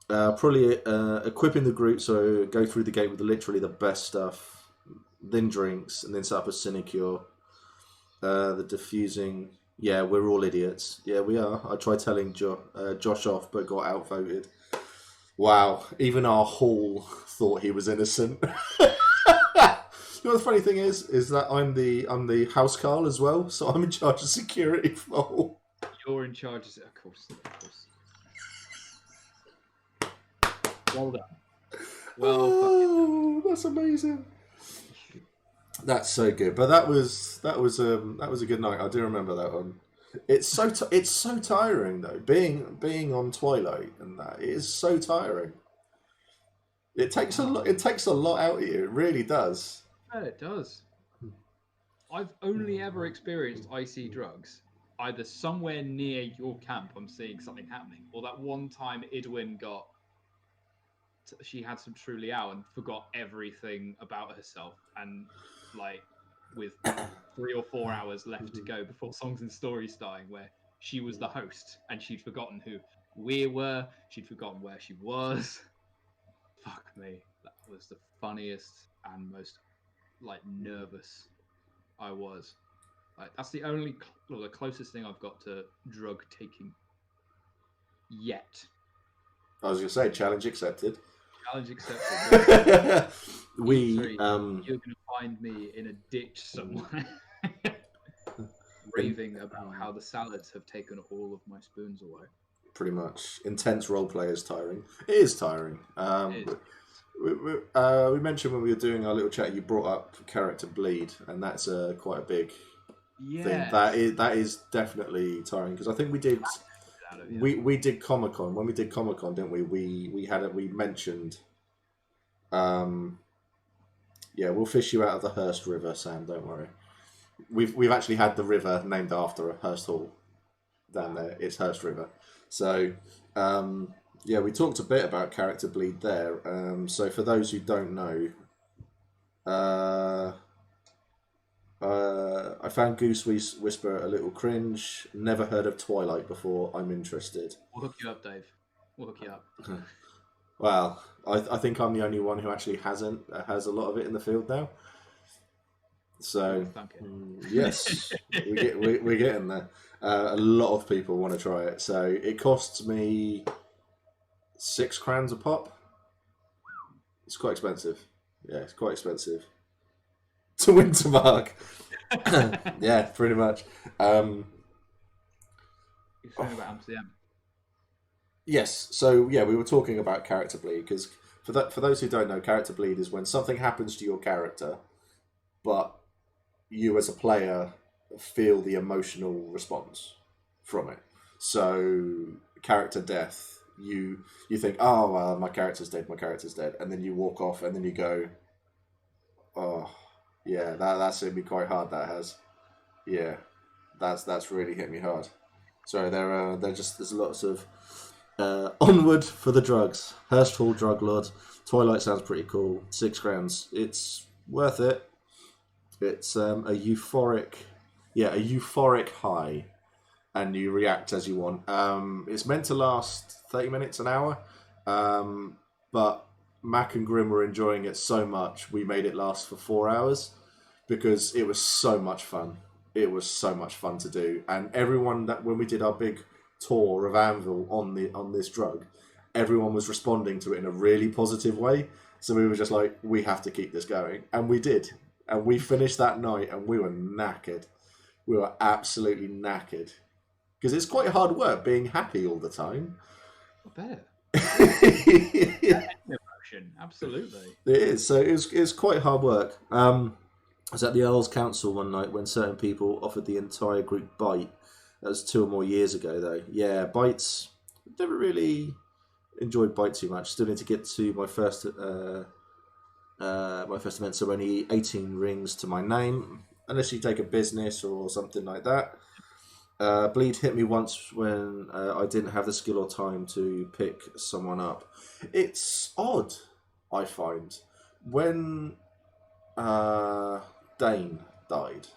Probably equipping the group, so go through the gate with literally the best stuff, then drinks, and then set up a sinecure. The diffusing, yeah, we're all idiots. Yeah, we are. I tried telling Josh off, but got outvoted. Wow, even our hall thought he was innocent. You know the funny thing is that I'm the house Carl as well, so I'm in charge of security for the hall. You're in charge of course. Well done. Well, oh, that's amazing. That's so good. But that was a good night. I do remember that one. It's so tiring though. Being on Twilight and that, it is so tiring. It takes a lot. It takes a lot out of you. It really does. Yeah, it does. I've only ever experienced icy drugs either somewhere near your camp. I'm seeing something happening, or that one time Idwin she had some truly out and forgot everything about herself, and like with 3 or 4 hours left to go before Songs and Stories starting, where she was the host and she'd forgotten who we were, she'd forgotten where she was. Fuck me, that was the funniest and most like nervous I was. Like that's the the closest thing I've got to drug taking yet. I was gonna say challenge accepted. Challenge accepted. You're gonna find me in a ditch somewhere, raving about how the salads have taken all of my spoons away. Pretty much. Intense role play is tiring. It is tiring. We mentioned when we were doing our little chat, you brought up character bleed, and that's quite a big thing. That is definitely tiring, because I think we did. We did Comic-Con. When we did Comic-Con, didn't we? We mentioned we'll fish you out of the Hearst River, Sam, don't worry. We've actually had the river named after a Hearst Hall down there. It's Hearst River. So we talked a bit about character bleed there. So for those who don't know, I found Goose Whisper a little cringe. Never heard of Twilight before. I'm interested. We'll hook you up, Dave. We'll hook you up. Well, I think I'm the only one who actually has a lot of it in the field now. So yes, we're getting there. A lot of people want to try it. So it costs me £6 a pop. It's quite expensive. Yeah, it's quite expensive. To Wintermark. Yeah, pretty much. You're talking about Amsterdam. Yes, so we were talking about character bleed, because for those who don't know, character bleed is when something happens to your character, but you as a player feel the emotional response from it. So character death, you think, oh well, my character's dead, and then you walk off, and then you go, oh yeah, that's hit me quite hard. That has, yeah, that's really hit me hard. So there's lots of onward for the drugs. Hearst Hall Drug Lord. Twilight sounds pretty cool. £6. It's worth it. It's a euphoric high, and you react as you want. It's meant to last 30 minutes, an hour, but Mac and Grim were enjoying it so much, we made it last for 4 hours, because it was so much fun. It was so much fun to do, and everyone when we did our big tour of Anvil on this drug, everyone was responding to it in a really positive way. So we were just like, we have to keep this going, and we did. And we finished that night, and we were knackered. We were absolutely knackered, because it's quite hard work being happy all the time. I bet. Absolutely. It is. So it was quite hard work. I was at the Earl's Council one night when certain people offered the entire group bite. That was 2 or more years ago, though. Yeah, bites. Never really enjoyed bite too much. Still need to get to my first event. So only 18 rings to my name, unless you take a business or something like that. Bleed hit me once when I didn't have the skill or time to pick someone up. It's odd, I find, when Dane died.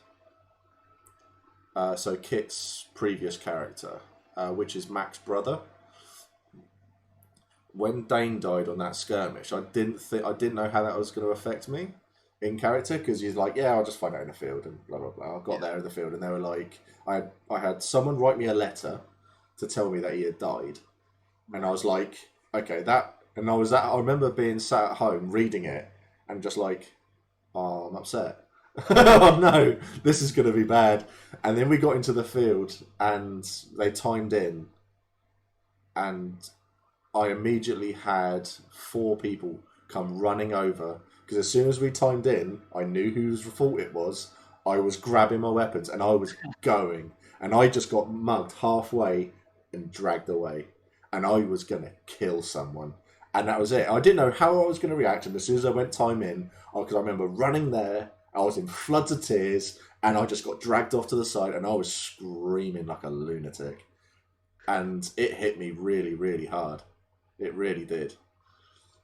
So Kit's previous character, which is Mac's brother. When Dane died on that skirmish, I didn't know how that was going to affect me in character, because he's like, yeah, I'll just find out in the field and blah blah blah. I got there in the field, and they were like, I had someone write me a letter to tell me that he had died, and I was like, okay, and I remember being sat at home reading it and just like, oh, I'm upset. Oh no, this is going to be bad. And then we got into the field and they timed in, and I immediately had 4 people come running over. Because as soon as we timed in, I knew whose fault it was. I was grabbing my weapons and I was going. And I just got mugged halfway and dragged away. And I was going to kill someone. And that was it. I didn't know how I was going to react. And as soon as I went time in, because I remember running there, I was in floods of tears, and I just got dragged off to the side, and I was screaming like a lunatic. And it hit me really, really hard. It really did.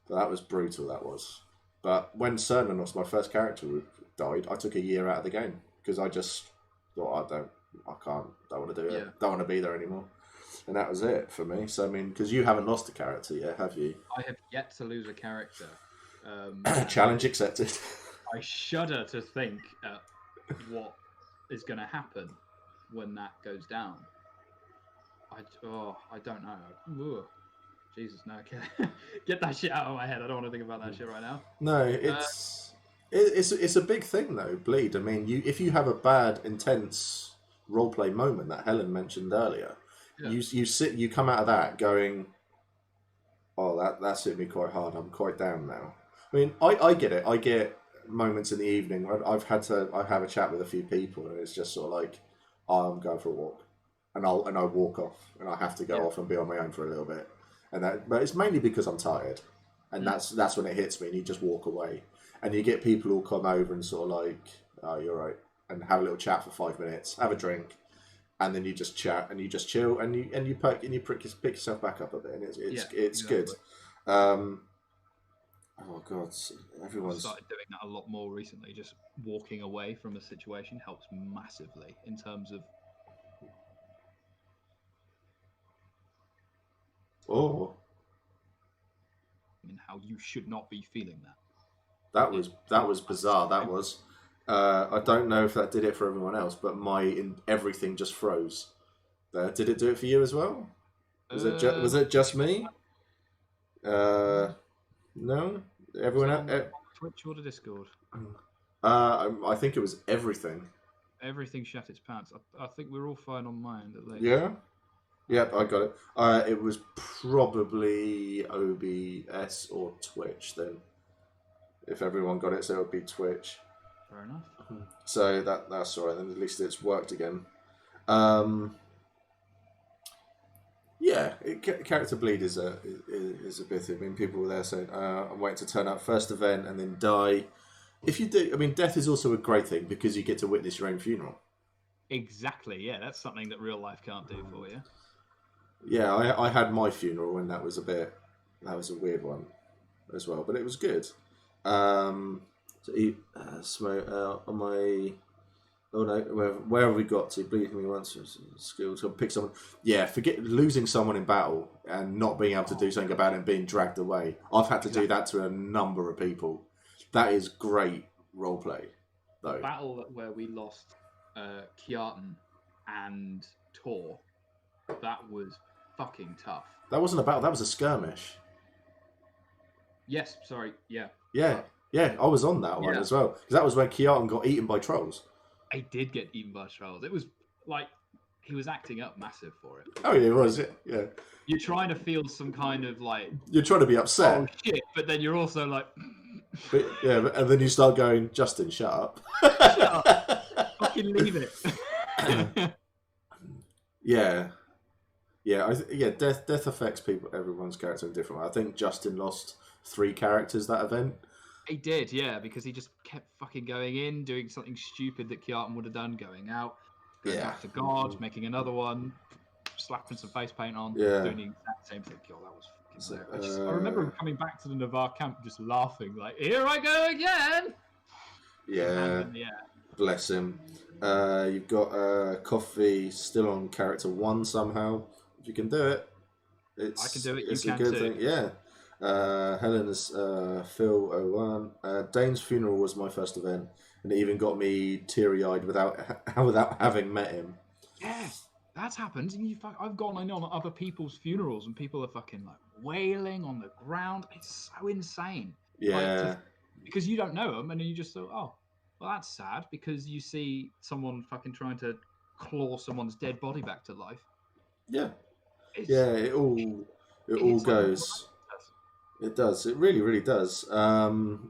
But that was brutal, that was. But when Cernanos, my first character, died, I took a year out of the game. Because I just thought, don't want to do it. Don't want to be there anymore. And that was it for me. So, I mean, because you haven't lost a character yet, have you? I have yet to lose a character. Challenge accepted. I shudder to think what is going to happen when that goes down. I don't know. Ugh. Jesus, no. Get that shit out of my head. I don't want to think about that shit right now. No, it's a big thing, though, Bleed. I mean, if you have a bad, intense roleplay moment that Helen mentioned earlier, you come out of that going, oh, that's hit me quite hard. I'm quite down now. I mean, I get it. I get moments in the evening where I have a chat with a few people, and it's just sort of like, oh, I'm going for a walk, and I walk off, and I have to go off and be on my own for a little bit, but it's mainly because I'm tired, and that's when it hits me, and you just walk away, and you get people who'll come over and sort of like, oh, you're right, and have a little chat for 5 minutes, have a drink. And then you just chat and you just chill and you pick yourself back up a bit, and it's exactly. Good. Oh God, everyone's started doing that a lot more recently. Just walking away from a situation helps massively in terms of. And how you should not be feeling that. That was bizarre. That was. I don't know if that did it for everyone else, but everything just froze. Did it do it for you as well? Was it just me? No, everyone else. Twitch or the Discord? I think it was everything. Everything shat its pants. I think we're all fine on mine at least. Yeah. Yep, I got it. It was probably OBS or Twitch then. If everyone got it, so it would be Twitch. Fair enough. So that's all right. Then at least it's worked again. Character bleed is a bit. I mean, people were there saying, "I'm waiting to turn up first event and then die." If you do, I mean, death is also a great thing because you get to witness your own funeral. Exactly. Yeah, that's something that real life can't do for you. Yeah, I had my funeral and that was a weird one as well, but it was good. On my where have we got to? Bleeding me once, skills. So pick someone. Yeah, forget losing someone in battle and not being able to do something about it and being dragged away. I've had to do that to a number of people. That is great roleplay, though. The battle where we lost Kjartan and Tor, that was fucking tough. That wasn't a battle. That was a skirmish. Yes, sorry. Yeah. Yeah, I was on that one as well. Because that was when Kjartan got eaten by trolls. I did get eaten by trolls. It was like he was acting up massive for it. Oh, yeah, it was. Yeah. You're trying to feel some kind of like. You're trying to be upset. Oh shit! But then you're also like. And then you start going, Justin, shut up. Shut up. Fucking leave it. Yeah. Death affects everyone's character in a different way. I think Justin lost 3 characters that event. He did, yeah, because he just kept fucking going in, doing something stupid that Kjartan would have done, going out, going back to God, making another one, slapping some face paint on, doing the exact same thing. That was fucking hilarious. I remember him coming back to the Navarre camp just laughing, like, here I go again! Yeah. Bless him. You've got Coffee still on character 1 somehow. If you can do it, I can do it. It's you a can good too. thing. Yeah. Helen's Phil 01. Dane's funeral was my first event, and it even got me teary-eyed without having met him. Yeah, that's happened. And I've gone on other people's funerals, and people are fucking like wailing on the ground. It's so insane. Yeah. Because you don't know them, and then you just thought, oh, well, that's sad. Because you see someone fucking trying to claw someone's dead body back to life. Yeah. It all goes. It does. It really, really does. Smo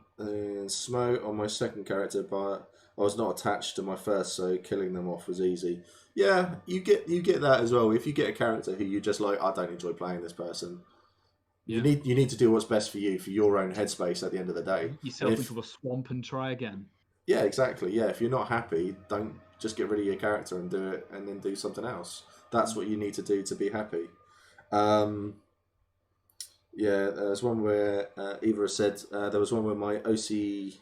on my second character, but I was not attached to my first, so killing them off was easy. Yeah, you get that as well. If you get a character who you just like, I don't enjoy playing this person. Yeah. You need to do what's best for you, for your own headspace at the end of the day. Yourself into a swamp and try again. Yeah, exactly. Yeah, if you're not happy, don't just get rid of your character and do it, and then do something else. That's what you need to do to be happy. Yeah, there's one where Eva said there was one where my OC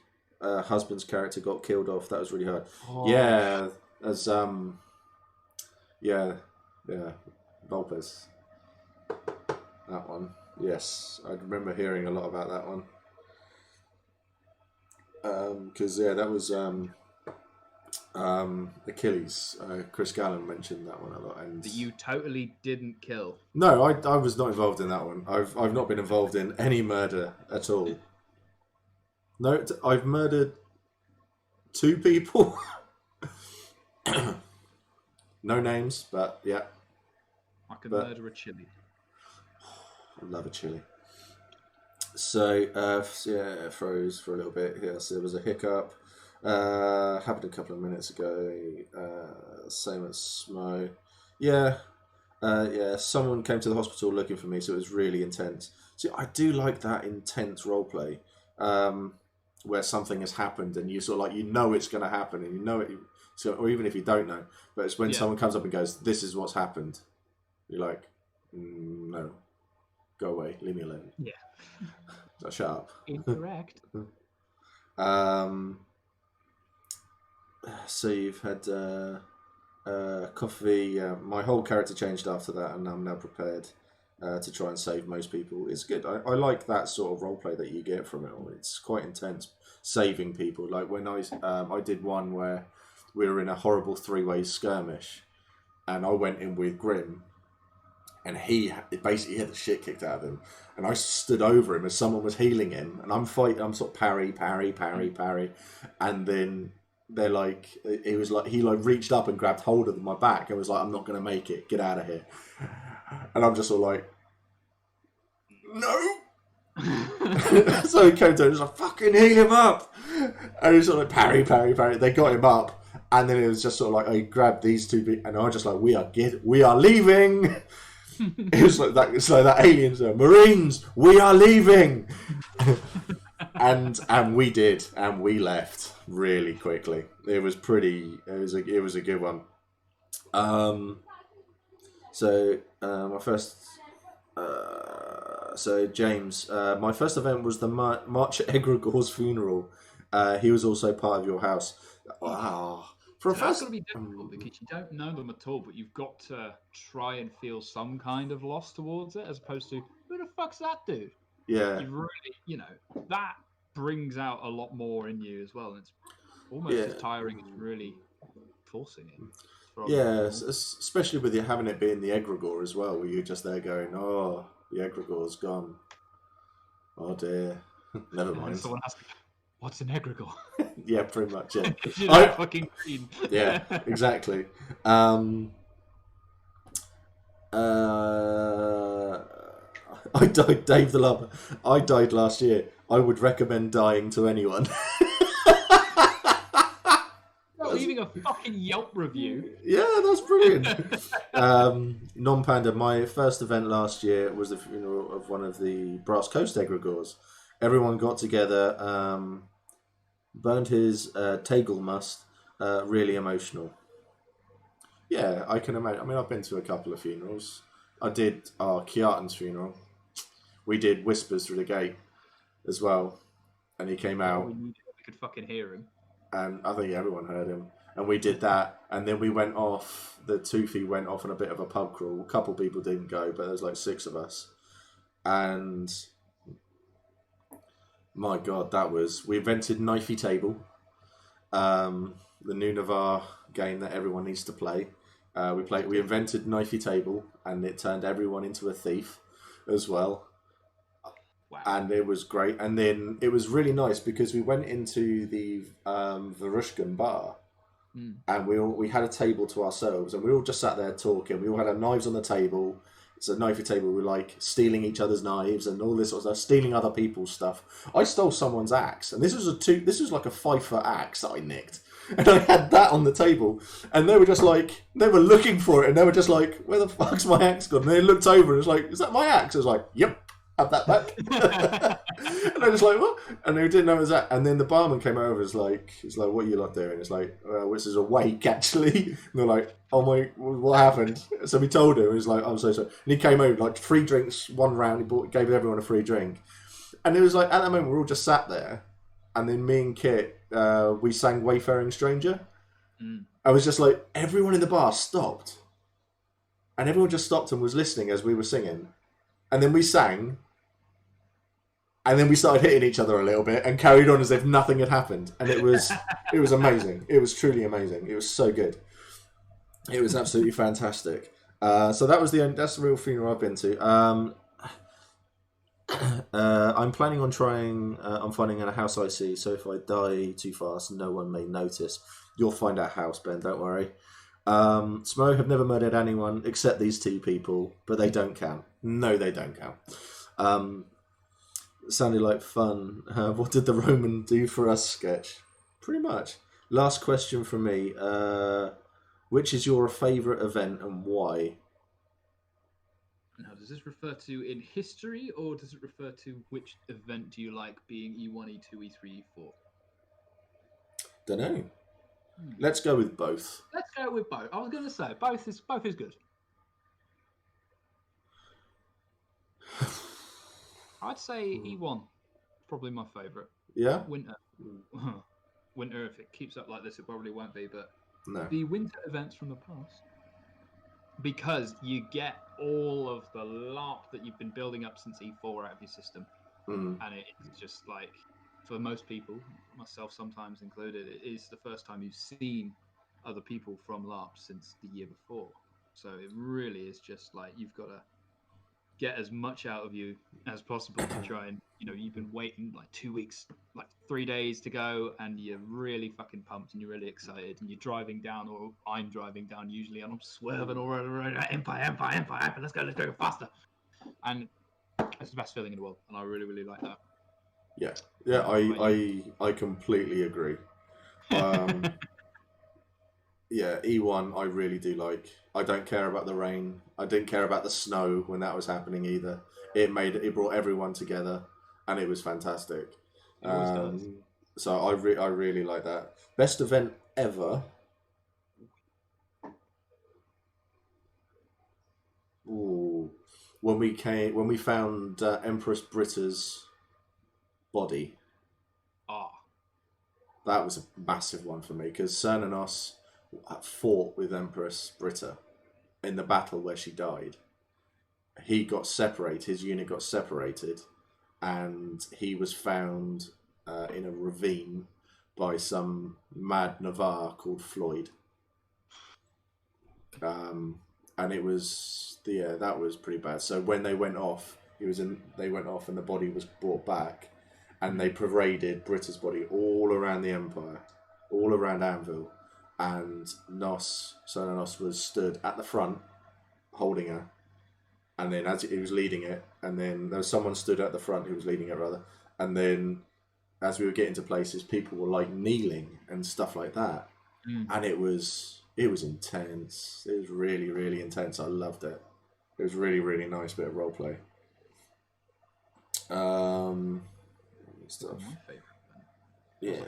husband's character got killed off. That was really hard. Oh. Yeah, as yeah, Volpes. That one. Yes, I remember hearing a lot about that one. Because that was Achilles. Chris Gallen mentioned that one a lot, and that you totally didn't kill. No, I was not involved in that one. I've not been involved in any murder at all. No, I've murdered 2 people. No names, but yeah. I could murder a chili. I love a chili. So, froze for a little bit. Yes, there was a hiccup. Happened a couple of minutes ago. Same as Smo. Yeah. Someone came to the hospital looking for me, so it was really intense. See, I do like that intense roleplay, where something has happened and you sort of like, you know it's going to happen, and you know it, so, or even if you don't know, but it's when someone comes up and goes, "This is what's happened." You're like, "No, go away, leave me alone." Yeah. So shut up. Incorrect. So you've had coffee. My whole character changed after that, and I'm now prepared to try and save most people. It's good. I like that sort of roleplay that you get from it all. It's quite intense, saving people. Like when I did one where we were in a horrible 3-way skirmish, and I went in with Grim, and he basically had the shit kicked out of him, and I stood over him as someone was healing him, and I'm sort of parry, and then they're like, he reached up and grabbed hold of my back and was like, "I'm not going to make it, get out of here." And I'm just all like, "No." So he came to him and was like, "Fucking heal him up." And he was sort of like, parry. They got him up, and then it was just sort of like, I grabbed these 2 people, and I was just like, we are leaving. It was like that. It's like that aliens, Marines. We are leaving, and we did, and we left really quickly. It was pretty. It was a good one. So my first. So James, my first event was the March Egregor's funeral. He was also part of your house. Wow. That's going to be difficult because you don't know them at all, but you've got to try and feel some kind of loss towards it, as opposed to, who the fuck's that dude? Yeah. You really, that brings out a lot more in you as well, and it's almost as tiring as really forcing it. Yeah, especially with you having it being the Egregor as well, where you're just there going, "Oh, the Egregor's gone. Oh dear, never mind." Someone has to go, "What's an egregor?" Yeah, pretty much. Yeah, fucking green. Yeah, exactly. I died, Dave the Lover. I died last year. I would recommend dying to anyone. Leaving a fucking Yelp review. Yeah, that's brilliant. Non-Panda, my first event last year was the funeral of one of the Brass Coast Egregors. Everyone got together, burned his Tegel must. Really emotional. Yeah, I can imagine. I mean, I've been to a couple of funerals. I did Kiartan's funeral. We did Whispers Through the Gate as well, and he came out. We could fucking hear him. And I think everyone heard him. And we did that, and then we went off. The Toothy went off on a bit of a pub crawl. A couple people didn't go, but there was like 6 of us. And my God, we invented Knifey Table, the new Navarre game that everyone needs to play. We invented Knifey Table, and it turned everyone into a thief as well. Wow. And it was great. And then it was really nice because we went into the Varushkan bar, and we had a table to ourselves, and we all just sat there talking. We all had our knives on the table, It's a knifey table with like stealing each other's knives and all this sort of stuff, stealing other people's stuff. I stole someone's axe, and this was like a 5-foot axe that I nicked. And I had that on the table, and they were just like, they were looking for it, and they were just like, where the fuck's my axe gone? And they looked over and was like, is that my axe? I was like, yep, have that back. And I was like, what? And they didn't know it was that. And then the barman came over, he's like, what are you lot doing? It's like, this is a wake, actually. And they're like, oh my, what happened? So we told him, he was like, I'm so sorry. And he came over, like, 3 drinks, 1 round, gave everyone a free drink. And it was like, at that moment, we all just sat there. And then me and Kit, we sang Wayfaring Stranger. I was just like, everyone in the bar stopped. And everyone just stopped and was listening as we were singing. And then we sang. And then we started hitting each other a little bit and carried on as if nothing had happened. And it was amazing. It was truly amazing. It was so good. It was absolutely fantastic. So that's the real funeral I've been to. I'm planning on trying. I'm finding a house I see. So if I die too fast, no one may notice. You'll find our house, Ben. Don't worry. Smo have never murdered anyone except these 2 people, but they don't count. No, they don't count. Sounded like fun. What did the Roman do for us? Sketch. Pretty much. Last question from me. Which is your favourite event and why? Now, does this refer to in history, or does it refer to which event do you like, being E1, E2, E3, E4? Don't know. Let's go with both. Let's go with both. I was going to say both is good. I'd say E1 probably my favourite. Yeah. Winter, if it keeps up like this, it probably won't be. But no. The winter events from the past, because you get all of the LARP that you've been building up since E4 out of your system, and it's just like, for most people, myself sometimes included, it is the first time you've seen other people from LARP since the year before. So it really is just like, you've got to get as much out of you as possible to try and, you've been waiting like 2 weeks, like 3 days to go, and you're really fucking pumped and you're really excited, and you're driving down, or I'm driving down usually, and I'm swerving all around, Empire, let's go faster. And it's the best feeling in the world, and I really, really like that. Yeah, I completely agree. Yeah, E1 I really do like. I don't care about the rain. I didn't care about the snow when that was happening either. It brought everyone together, and it was fantastic. It always does. So I really like that. Best event ever. Ooh, when we found Empress Britta's body. That was a massive one for me, because Cernanos fought with Empress Britta in the battle where she died. He got separated, his unit got separated, and he was found in a ravine by some mad Navarre called Floyd. And it was, that was pretty bad. So when they went off, they went off and the body was brought back, and they paraded Britta's body all around the Empire, all around Anvil, and Cernanos was stood at the front, holding her, and then as he was leading it, and then there was someone stood at the front who was leading it rather, and then as we were getting to places, people were like kneeling and stuff like that, and it was intense. It was really, really intense. I loved it. It was really, really nice bit of roleplay. Stuff. My favourite. Yeah.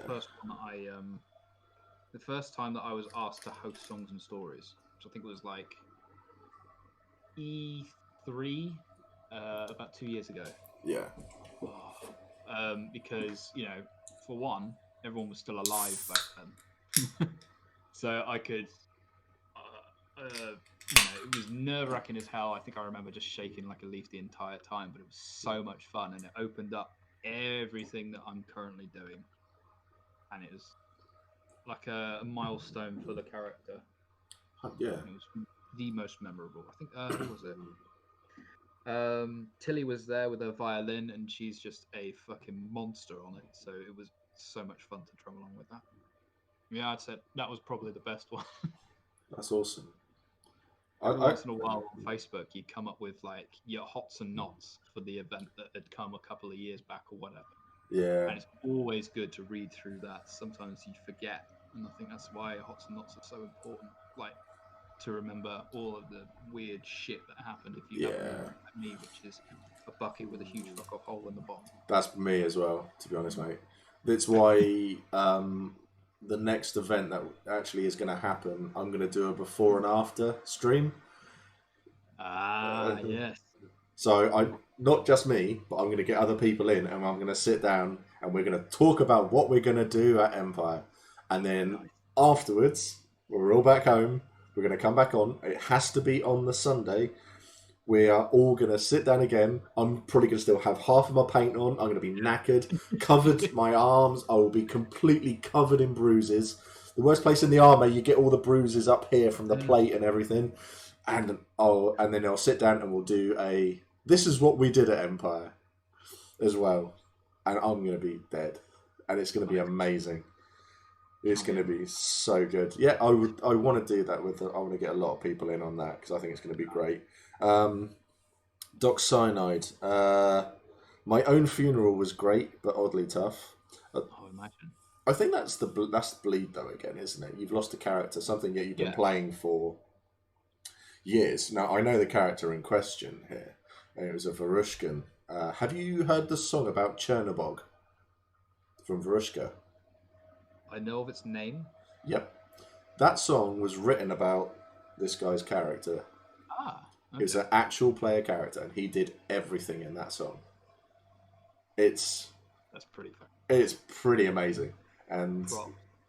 The first time that I was asked to host songs and stories, which I think was like E3, about 2 years ago. Yeah. Because for one, everyone was still alive back then, so I could. It was nerve-wracking as hell. I think I remember just shaking like a leaf the entire time, but it was so much fun, and it opened up everything that I'm currently doing, and it was like a milestone for the character. Yeah. It was the most memorable. I think who was it? Tilly was there with her violin, and she's just a fucking monster on it. So it was so much fun to drum along with that. Yeah, I'd say that was probably the best one. That's awesome. Every once in a while on Facebook, you'd come up with like your hots and nots for the event that had come a couple of years back or whatever. Yeah. And it's always good to read through that. Sometimes you forget, and I think that's why hots and nots are so important. Like to remember all of the weird shit that happened if you have a memory like me, which is a bucket with a huge fuck off hole in the bottom. That's me as well, to be honest, mate. That's why the next event that actually is going to happen, I'm going to do a before and after stream. Yes. So not just me, but I'm going to get other people in, and I'm going to sit down and we're going to talk about what we're going to do at Empire, and then afterwards, when we're all back home, we're going to come back on. It has to be on the Sunday. We are all going to sit down again. I'm probably going to still have half of my paint on. I'm going to be knackered, covered my arms. I will be completely covered in bruises. The worst place in the army, you get all the bruises up here from the plate and everything. And then I'll sit down and we'll do a... This is what we did at Empire as well. And I'm going to be dead. And it's going to be amazing. It's going to be so good. Yeah, I want to do that with... I want to get a lot of people in on that because I think it's going to be great. Doc Cyanide. My own funeral was great, but oddly tough. Imagine. I think that's the bleed though again, isn't it? You've lost a character, something that you've been playing for years. Now I know the character in question here. It was a Varushkan. Have you heard the song about Chernobog from Varushka? I know of its name. Yep. That song was written about this guy's character. Okay. It was an actual player character, and he did everything in that song. That's pretty fun. It's pretty amazing. And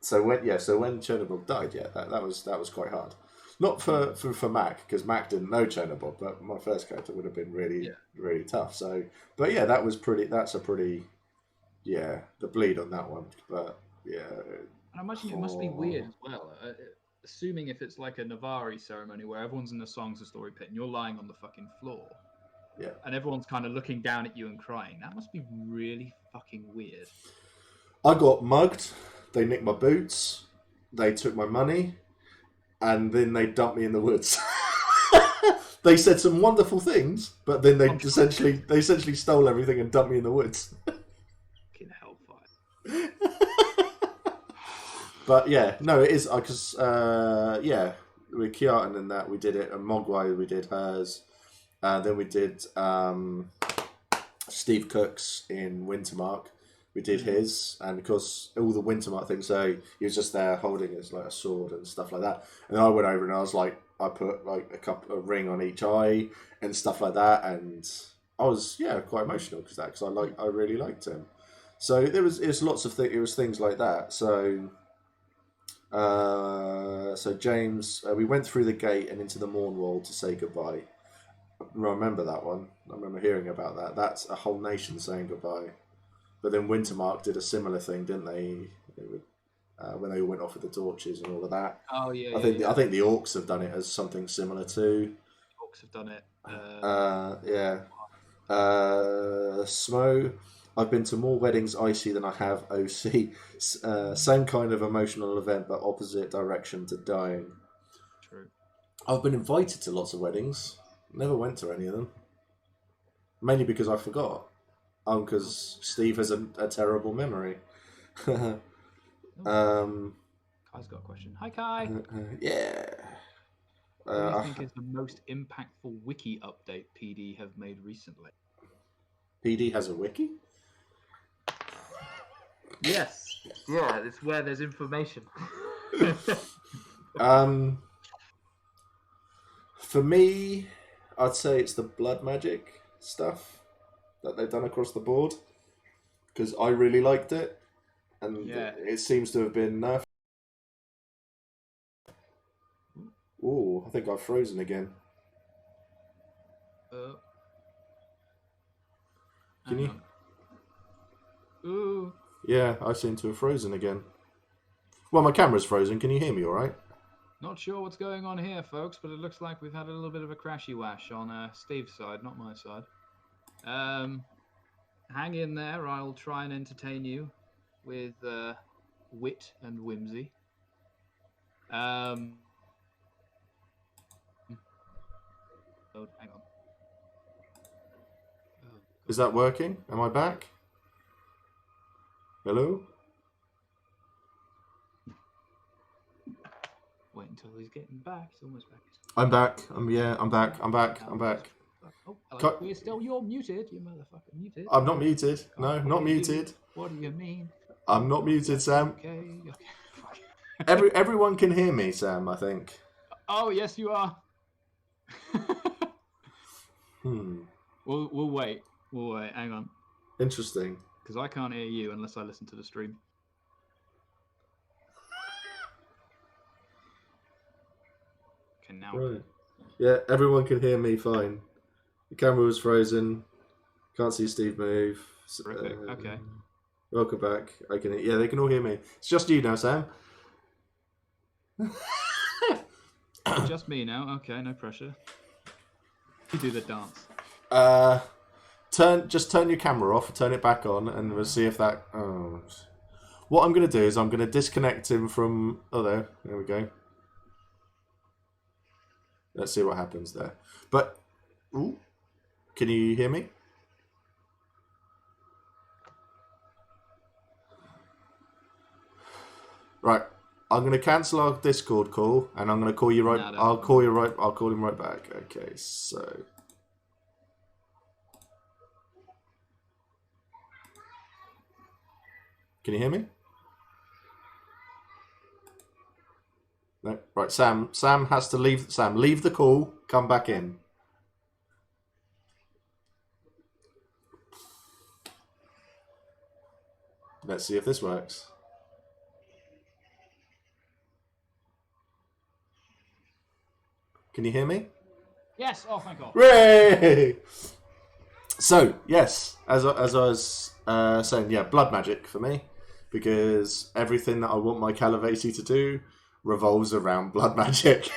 so when Chernobog died, that was quite hard. Not for Mac, because Mac didn't know Chernobog, but my first character would have been really really tough. So, but yeah, that's a pretty the bleed on that one. But yeah, and I imagine it must be weird as well. Assuming if it's like a Navari ceremony where everyone's in the songs of story pit and you're lying on the fucking floor, and everyone's kind of looking down at you and crying, that must be really fucking weird. I got mugged. They nicked my boots. They took my money, and then they dumped me in the woods. They said some wonderful things, but then they essentially stole everything and dumped me in the woods. Fucking hellfire. But yeah, no, it is because with Kiartan and that we did it, and Mogwai we did hers, then we did Steve Cook's in Wintermark. We did his, and because all the Wintermark things, so he was just there holding his like a sword and stuff like that. And then I went over and I was like, I put like a ring on each eye and stuff like that, and I was quite emotional because I really liked him. So it was lots of things. It was things like that. So James, we went through the gate and into the Mournwall to say goodbye. I remember that one. I remember hearing about that. That's a whole nation saying goodbye. But then Wintermark did a similar thing, didn't they? When they went off with the torches and all of that. Oh yeah. I think the Orcs have done it as something similar too. Orcs have done it. Smo. I've been to more weddings IC than I have OC. Same kind of emotional event, but opposite direction to dying. True. I've been invited to lots of weddings. Never went to any of them. Mainly because I forgot. Because Steve has a terrible memory. Kai's got a question. Hi, Kai. Yeah. What do you think is the most impactful wiki update PD have made recently? PD has a wiki? Yes. Yeah, it's where there's information. For me, I'd say it's the blood magic stuff that they've done across the board, because I really liked it, and it seems to have been nerfed. Ooh, I think I've frozen again. Can you? Ooh. Yeah, I seem to have frozen again. Well, my camera's frozen. Can you hear me all right? Not sure what's going on here, folks, but it looks like we've had a little bit of a crashy wash on Steve's side, not my side. Hang in there. I'll try and entertain you with wit and whimsy. Hang on. Oh, Is that working? Am I back? Hello? wait until he's getting back. He's almost back. I'm back. I'm back. Oh, hello. Cut. You're muted, you motherfucker. Muted. I'm not muted. No, Can't not hear you. muted. What do you mean? I'm not muted, Sam. Okay. Everyone can hear me, Sam, I think. Oh, yes, you are. We'll wait. We'll wait. Hang on. Interesting. Because I can't hear you unless I listen to the stream. Okay, now. Right. Yeah, everyone can hear me fine. The camera was frozen. Can't see Steve move. Terrific. Okay. Welcome back. I can. Yeah, they can all hear me. It's just you now, Sam. Just me now. Okay, no pressure. You do the dance. Turn your camera off, turn it back on, and we'll see if that. Oh. What I'm going to do is I'm going to disconnect him from. Oh, there we go. Let's see what happens there. But, ooh, can you hear me? Right, I'm going to cancel our Discord call, and I'm going to call you right. I'll call him right back. Okay, so. Can you hear me? No. Right, Sam has to leave. Sam, leave the call. Come back in. Let's see if this works. Can you hear me? Yes. Oh, thank God. Hooray! So, yes, as I was saying, yeah, blood magic for me, because everything that I want my Calavati to do revolves around blood magic.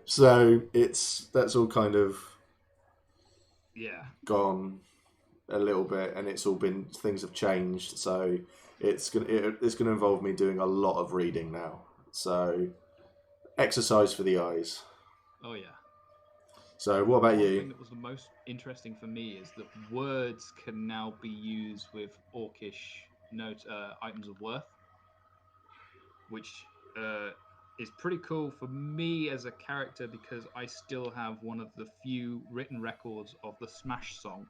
So that's all kind of gone a little bit, and it's all been, things have changed. So it's gonna involve me doing a lot of reading now. So exercise for the eyes. Oh yeah. So what about One you? thing that was the most interesting for me is that words can now be used with Orcish items of worth, which is pretty cool for me as a character because I still have one of the few written records of the Smash song,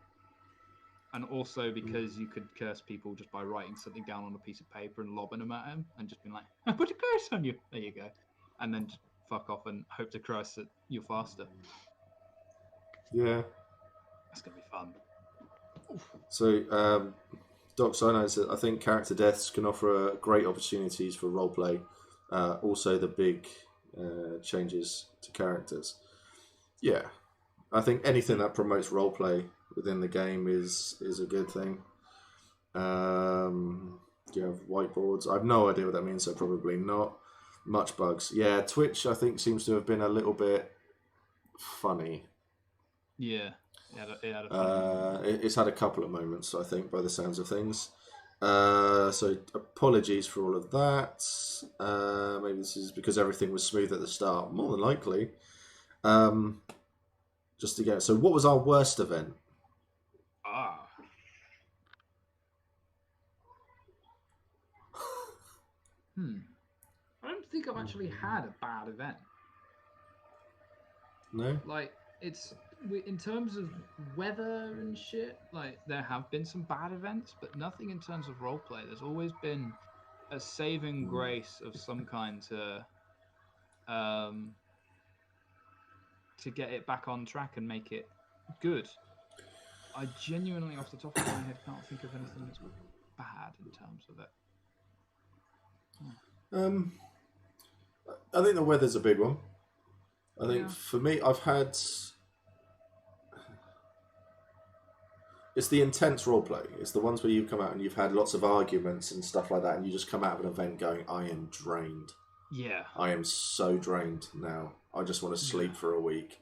and also because you could curse people just by writing something down on a piece of paper and lobbing them at him and just being like, "I put a curse on you." There you go, and then just fuck off and hope to Christ that you're faster. Yeah. That's gonna be fun. So, Doc Sinai said, I think character deaths can offer great opportunities for roleplay. Also, the big changes to characters. Yeah, I think anything that promotes roleplay within the game is a good thing. You have whiteboards. I have no idea what that means, so probably not. Much bugs. Yeah, Twitch, I think, seems to have been a little bit funny. Yeah, it had a fun it's had a couple of moments, I think, by the sounds of things. So apologies for all of that. Maybe this is because everything was smooth at the start. More than likely. Just to get. So, what was our worst event? I don't think I've actually had a bad event. No. Like, it's in terms of weather and shit. Like, there have been some bad events, but nothing in terms of roleplay. There's always been a saving grace of some kind to get it back on track and make it good. I genuinely, off the top of my head, can't think of anything that's bad in terms of it. I think the weather's a big one. I think for me, I've had. It's the intense roleplay. It's the ones where you come out and you've had lots of arguments and stuff like that, and you just come out of an event going, I am drained. Yeah. I am so drained now. I just want to sleep for a week.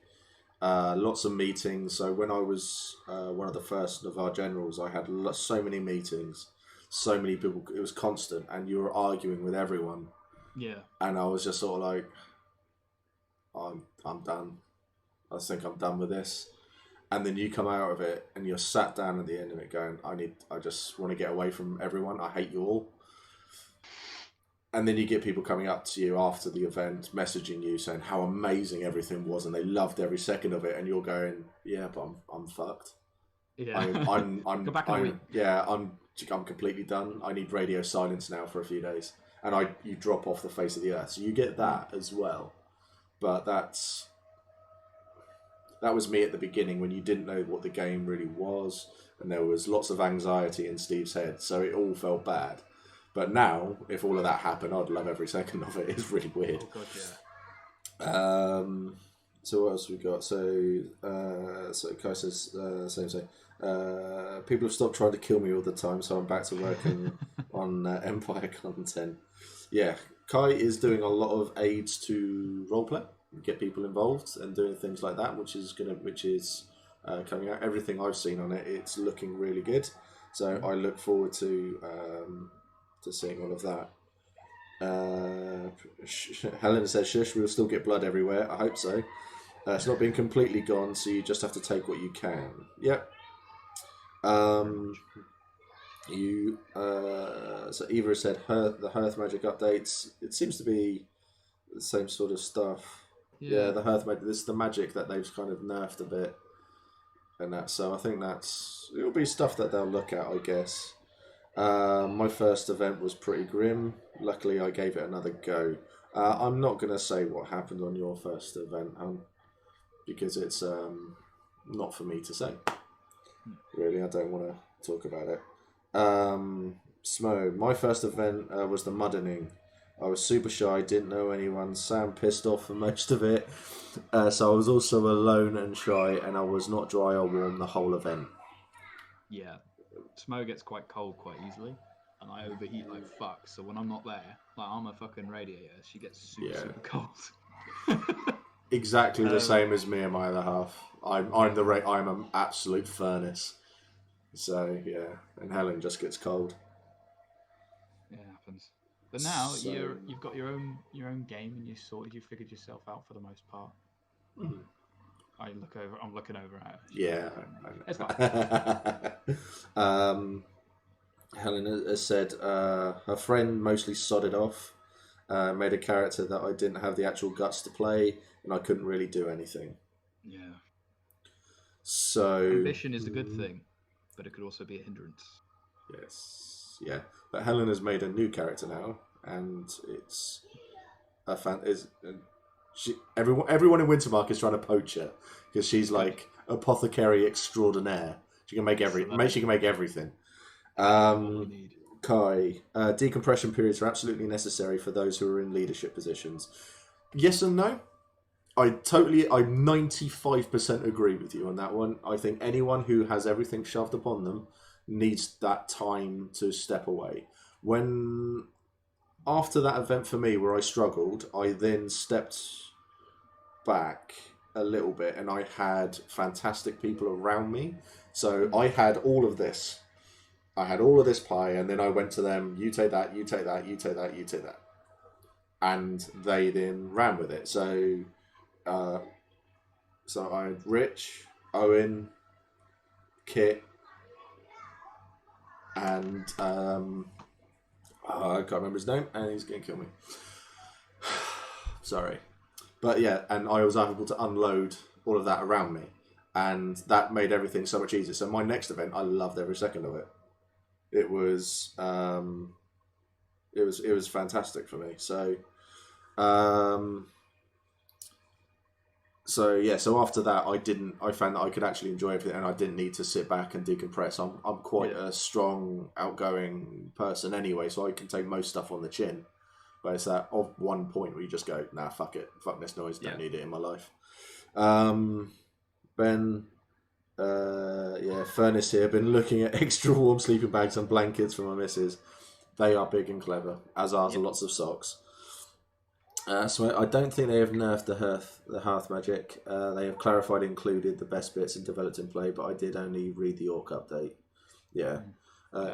Lots of meetings. So when I was one of the first of our generals, I had so many meetings, so many people. It was constant, and you were arguing with everyone. Yeah. And I was just sort of like, I'm done. I think I'm done with this. And then you come out of it and you're sat down at the end of it going, I just want to get away from everyone. I hate you all. And then you get people coming up to you after the event, messaging you saying how amazing everything was and they loved every second of it. And you're going, yeah, but I'm fucked. Yeah. I'm Go back in a week. yeah, I'm completely done. I need radio silence now for a few days. And you drop off the face of the earth. So you get that as well. But that was me at the beginning when you didn't know what the game really was. And there was lots of anxiety in Steve's head. So it all felt bad. But now, if all of that happened, I'd love every second of it. It's really weird. Oh, God, yeah. So what else we got? So Kai says, same. People have stopped trying to kill me all the time, so I'm back to working on Empire content. Yeah, Kai is doing a lot of aids to roleplay, get people involved, and doing things like that, which is coming out. Everything I've seen on it, it's looking really good. So I look forward to seeing all of that. Helen says, "Shush, we'll still get blood everywhere." I hope so. It's not been completely gone, so you just have to take what you can. Yep. So Eva said the Hearth Magic updates. It seems to be the same sort of stuff. Yeah, the Hearth Magic. This is the magic that they've kind of nerfed a bit, and that. So I think it'll be stuff that they'll look at, I guess. My first event was pretty grim. Luckily, I gave it another go. I'm not going to say what happened on your first event, because it's not for me to say. Really, I don't want to talk about it. Smo, my first event was the muddening. I was super shy, didn't know anyone. Sam pissed off for most of it. So I was also alone and shy, and I was not dry or warm the whole event. Yeah. Smo gets quite cold quite easily, and I overheat like fuck. So when I'm not there, like I'm a fucking radiator, she gets super cold. Exactly the same as me and my other half. I'm an absolute furnace. So yeah, and Helen just gets cold. Yeah, it happens. But now you've got your own game, and you figured yourself out for the most part. Mm. I'm looking over at her. Yeah. It's fine. Helen has said her friend mostly sodded off, made a character that I didn't have the actual guts to play, and I couldn't really do anything. Yeah. So ambition is a good thing, but it could also be a hindrance. Yes. Yeah. But Helen has made a new character now, and it's a fan. Everyone in Wintermark is trying to poach her because she's like apothecary extraordinaire. She can make everything. Kai, decompression periods are absolutely necessary for those who are in leadership positions. Yes and no. I 95% agree with you on that one. I think anyone who has everything shoved upon them needs that time to step away. After that event for me where I struggled, I then stepped back a little bit and I had fantastic people around me. So I had all of this. I had all of this pie, and then I went to them, you take that, you take that, you take that, you take that. And they then ran with it. So I had Rich, Owen, Kit, and I can't remember his name, and he's going to kill me. Sorry. But yeah, and I was able to unload all of that around me, and that made everything so much easier. So my next event, I loved every second of it. It was fantastic for me. So so after that, I found that I could actually enjoy everything, and I didn't need to sit back and decompress. I'm quite a strong, outgoing person anyway, so I can take most stuff on the chin. But it's that one point where you just go, nah, fuck it, fuck this noise, don't need it in my life. Ben, Furnace here. Been looking at extra warm sleeping bags and blankets for my missus. They are big and clever, as are lots of socks. So I don't think they have nerfed the Hearth Magic. They have clarified, included the best bits and developed in play, but I did only read the Orc update. Yeah.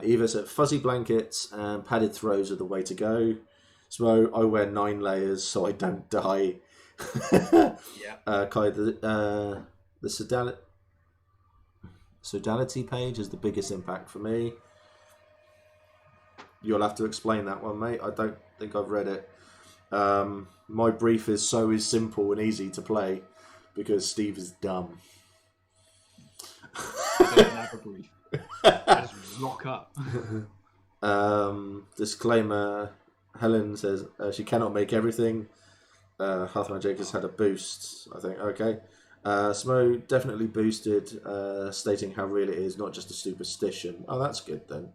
Eva said fuzzy blankets and padded throws are the way to go. So I wear 9 layers so I don't die. Yeah. Kai, the sodality page is the biggest impact for me. You'll have to explain that one, mate. I don't think I've read it. My brief is simple and easy to play because Steve is dumb. I don't have a brief. I just rock up. Disclaimer: Helen says she cannot make everything. Hearth Magic has had a boost, I think. Okay. Smo definitely boosted, stating how real it is, not just a superstition. Oh, that's good then.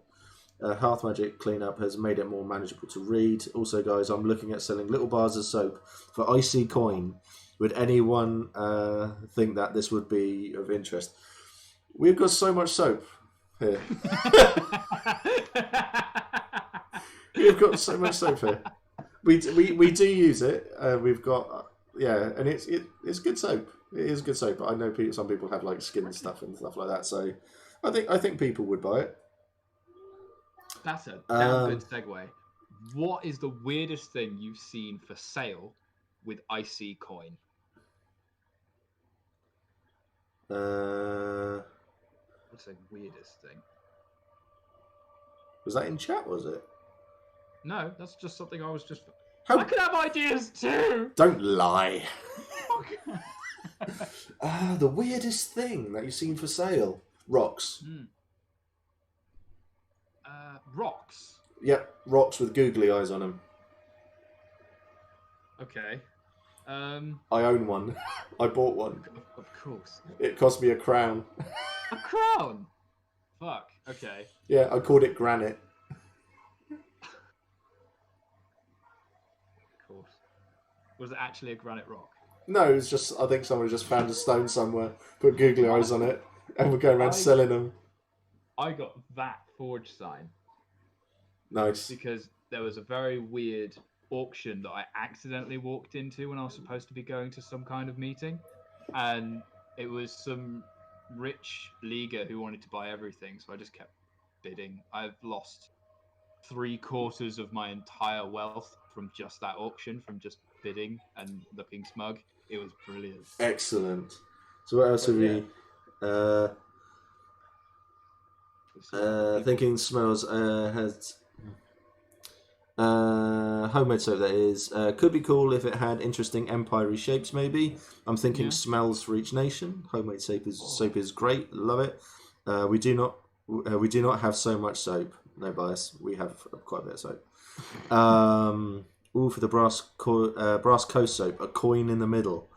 Hearth Magic cleanup has made it more manageable to read. Also, guys, I'm looking at selling little bars of soap for IC coin. Would anyone think that this would be of interest? We've got so much soap here. We've got so much soap here. We do use it. We've got and it's good soap. It is good soap. But I know some people have like skin stuff and stuff like that. So I think people would buy it. That's a damn good segue. What is the weirdest thing you've seen for sale with IC coin? What's the weirdest thing? Was that in chat? Was it? No, that's just something I was just. How... I could have ideas too. Don't lie. The weirdest thing that you've seen for sale: rocks. Rocks. Yep, rocks with googly eyes on them. Okay. I own one. I bought one. Of course. It cost me a crown. A crown. Fuck. Okay. Yeah, I called it granite. Of course. Was it actually a granite rock? No, it's just I think someone just found a stone somewhere, put googly eyes on it, and we're going around selling them. I got that forge sign. Nice. Because there was a very weird auction that I accidentally walked into when I was supposed to be going to some kind of meeting, and it was some rich leaguer who wanted to buy everything, so I just kept bidding. I've lost 3/4 of my entire wealth from just that auction, from just bidding and looking smug. It was brilliant. Excellent. So what else have we? Thinking smells has homemade soap, that is. Could be cool if it had interesting empire shapes, maybe. I'm thinking smells for each nation. Homemade soap is great. Love it. We do not have so much soap. No bias. We have quite a bit of soap. For the brass coast soap, a coin in the middle.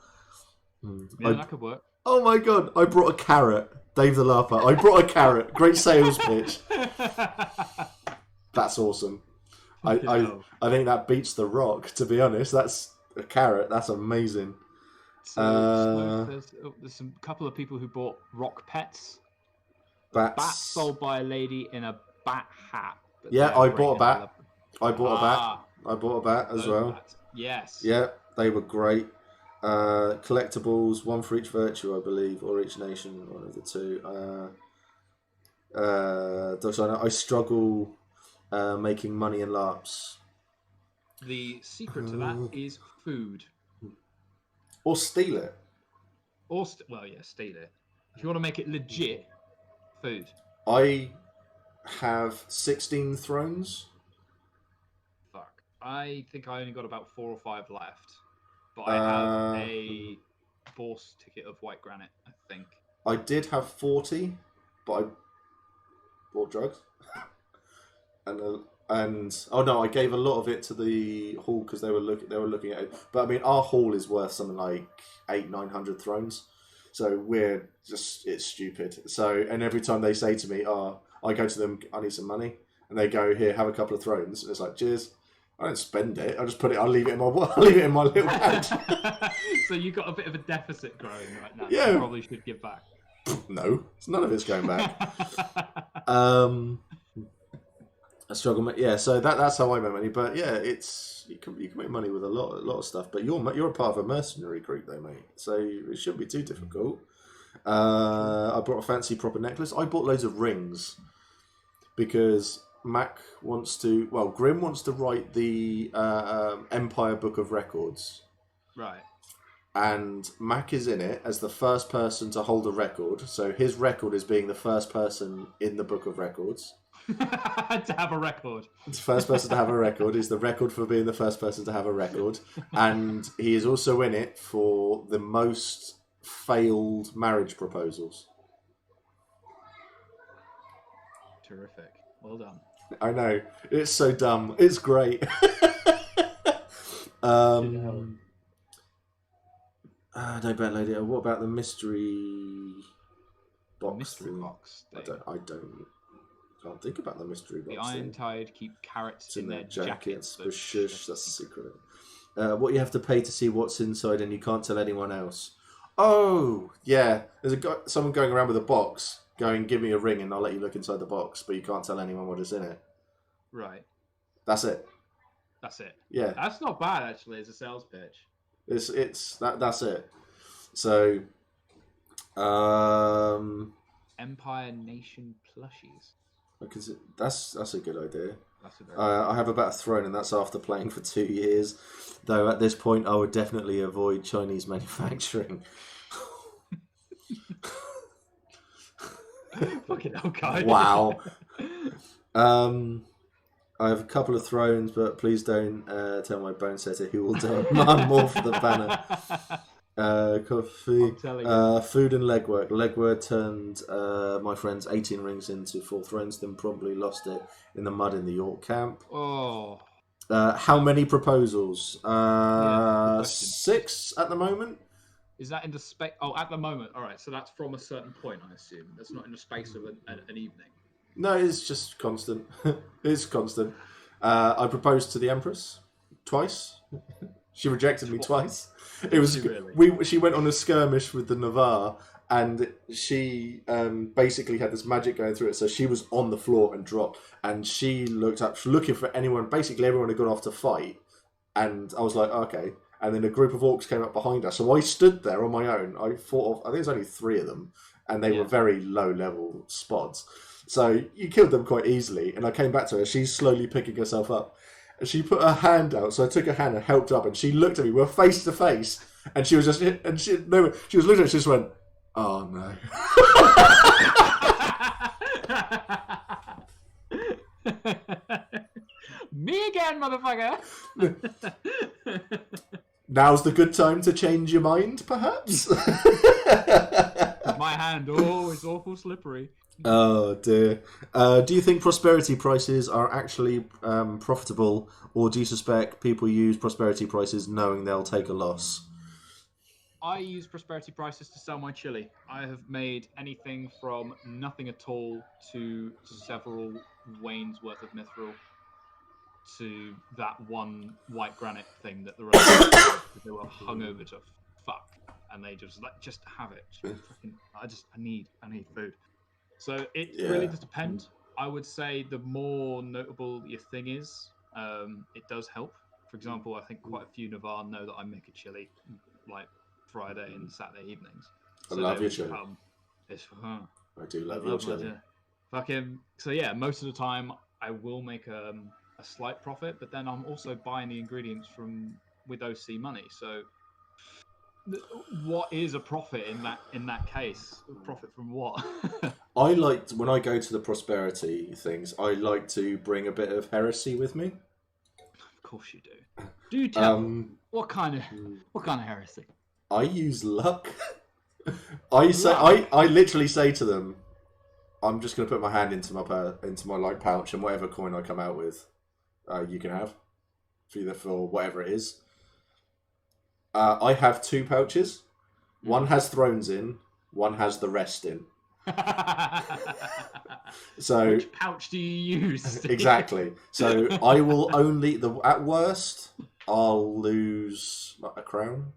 Yeah, that could work. Oh my god! I brought a carrot. Dave the Larper. I brought a carrot. Great sales pitch. That's awesome. I think that beats the rock, to be honest. That's a carrot. That's amazing. So there's some couple of people who bought rock pets. Bats sold by a lady in a bat hat. Yeah, I bought a bat. I bought a bat as well. Bats. Yes. Yeah, they were great. Collectibles, one for each virtue, I believe, or each nation, one of the two. I struggle making money in LARPs. The secret to that is food. Or steal it. Steal it. If you want to make it legit, food. I have 16 thrones. Fuck. I think I only got about 4 or 5 left. But I have a bourse ticket of white granite, I think. I did have 40, but I bought drugs. And I gave a lot of it to the hall because they were looking at it. But I mean, our hall is worth something like 800-900 thrones, so it's stupid. So, and every time they say to me, I go to them, I need some money, and they go, here, have a couple of thrones, and it's like, cheers. I don't spend it. I just put it. I'll leave it in my little bag. So you got a bit of a deficit growing right now. Yeah, you probably should give back. No, none of it's going back. I struggle. Yeah, so that's how I make money. But yeah, you can make money with a lot of stuff. But you're a part of a mercenary group, though, mate. So it shouldn't be too difficult. I bought a fancy proper necklace. I bought loads of rings because Grim wants to write the Empire Book of Records. Right. and Mac is in it as the first person to hold a record. So his record is being the first person in the book of records. To have a record. The first person to have a record is the record for being the first person to have a record. And he is also in it for the most failed marriage proposals. Terrific. Well done. I know. It's so dumb. It's great. No bet lady. What about the mystery box? Mystery box. I can't think about the mystery box. The Iron-Tide keep carrots in their jackets. But shush, that's a secret. What you have to pay to see what's inside, and you can't tell anyone else. Oh, yeah. There's someone going around with a box, going, give me a ring, and I'll let you look inside the box, but you can't tell anyone what is in it. Right. That's it. That's it. Yeah. That's not bad, actually, as a sales pitch. That's it. So, Empire Nation plushies. Because that's a good idea. That's a very I have about a throne, and that's after playing for 2 years. Though at this point, I would definitely avoid Chinese manufacturing. Fucking hell, guys. Wow. I have a couple of thrones, but please don't tell my bone setter who will demand more for the banner. Coffee, food and legwork. Legwork turned my friend's 18 rings into 4 thrones, then probably lost it in the mud in the York camp. Oh. How many proposals? Yeah, 6 at the moment. Is that in the space? Oh, at the moment. All right, so that's from a certain point, I assume. That's not in the space of an evening. No, it's just constant. It's constant. I proposed to the Empress twice. She rejected me twice. It was really? She went on a skirmish with the Navarre, and she basically had this magic going through it. So she was on the floor and dropped, and she looked up, looking for anyone. Basically, everyone had gone off to fight, and I was like, okay. And then a group of orcs came up behind us, so I stood there on my own. I think there's only 3 of them, and they were very low level spots. So you killed them quite easily, and I came back to her. She's slowly picking herself up. And she put her hand out, so I took her hand and helped up, and she looked at me. We were face to face, and she was just, and she was looking at me, she just went, "Oh no." Me again, motherfucker. Now's the good time to change your mind, perhaps. My hand, it's awful slippery. Oh dear. Do you think prosperity prices are actually profitable, or do you suspect people use prosperity prices knowing they'll take a loss? I use prosperity prices to sell my chili. I have made anything from nothing at all to several wains worth of mithril to that one white granite thing that the rest they were hungover to fuck, and they just have it. I need food. So it really does depend. I would say the more notable your thing is, it does help. For example, I think quite a few Navarre know that I make a chili like Friday and Saturday evenings. So I love your chili. I do love your chili. So yeah, most of the time I will make a slight profit, but then I'm also buying the ingredients with OC money. So what is a profit in that case? Profit from what? I like when I go to the prosperity things, I like to bring a bit of heresy with me. Of course you do. Do tell. What kind of heresy? I use luck. I literally say to them, I'm just going to put my hand into my like pouch, and whatever coin I come out with, you can have, for whatever it is. I have 2 pouches. One has thrones in. One has the rest in. So which pouch do you use? Exactly. So I will only at worst I'll lose a crown.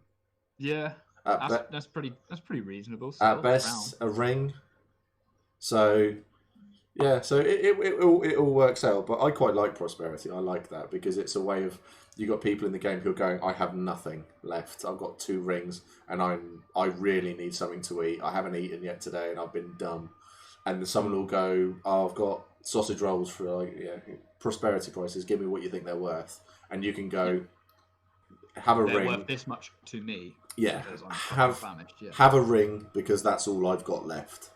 Yeah, that's pretty reasonable. Still, at best, a ring. So yeah, so it all works out. But I quite like prosperity. I like that because it's a way of, you got people in the game who are going, I have nothing left. I've got 2 rings, and I really need something to eat. I haven't eaten yet today, and I've been dumb. And someone will go, oh, I've got sausage rolls for prosperity prices. Give me what you think they're worth, and you can go have a ring. They're worth this much to me. Yeah, Because I'm have famished. Yeah. have a ring because that's all I've got left,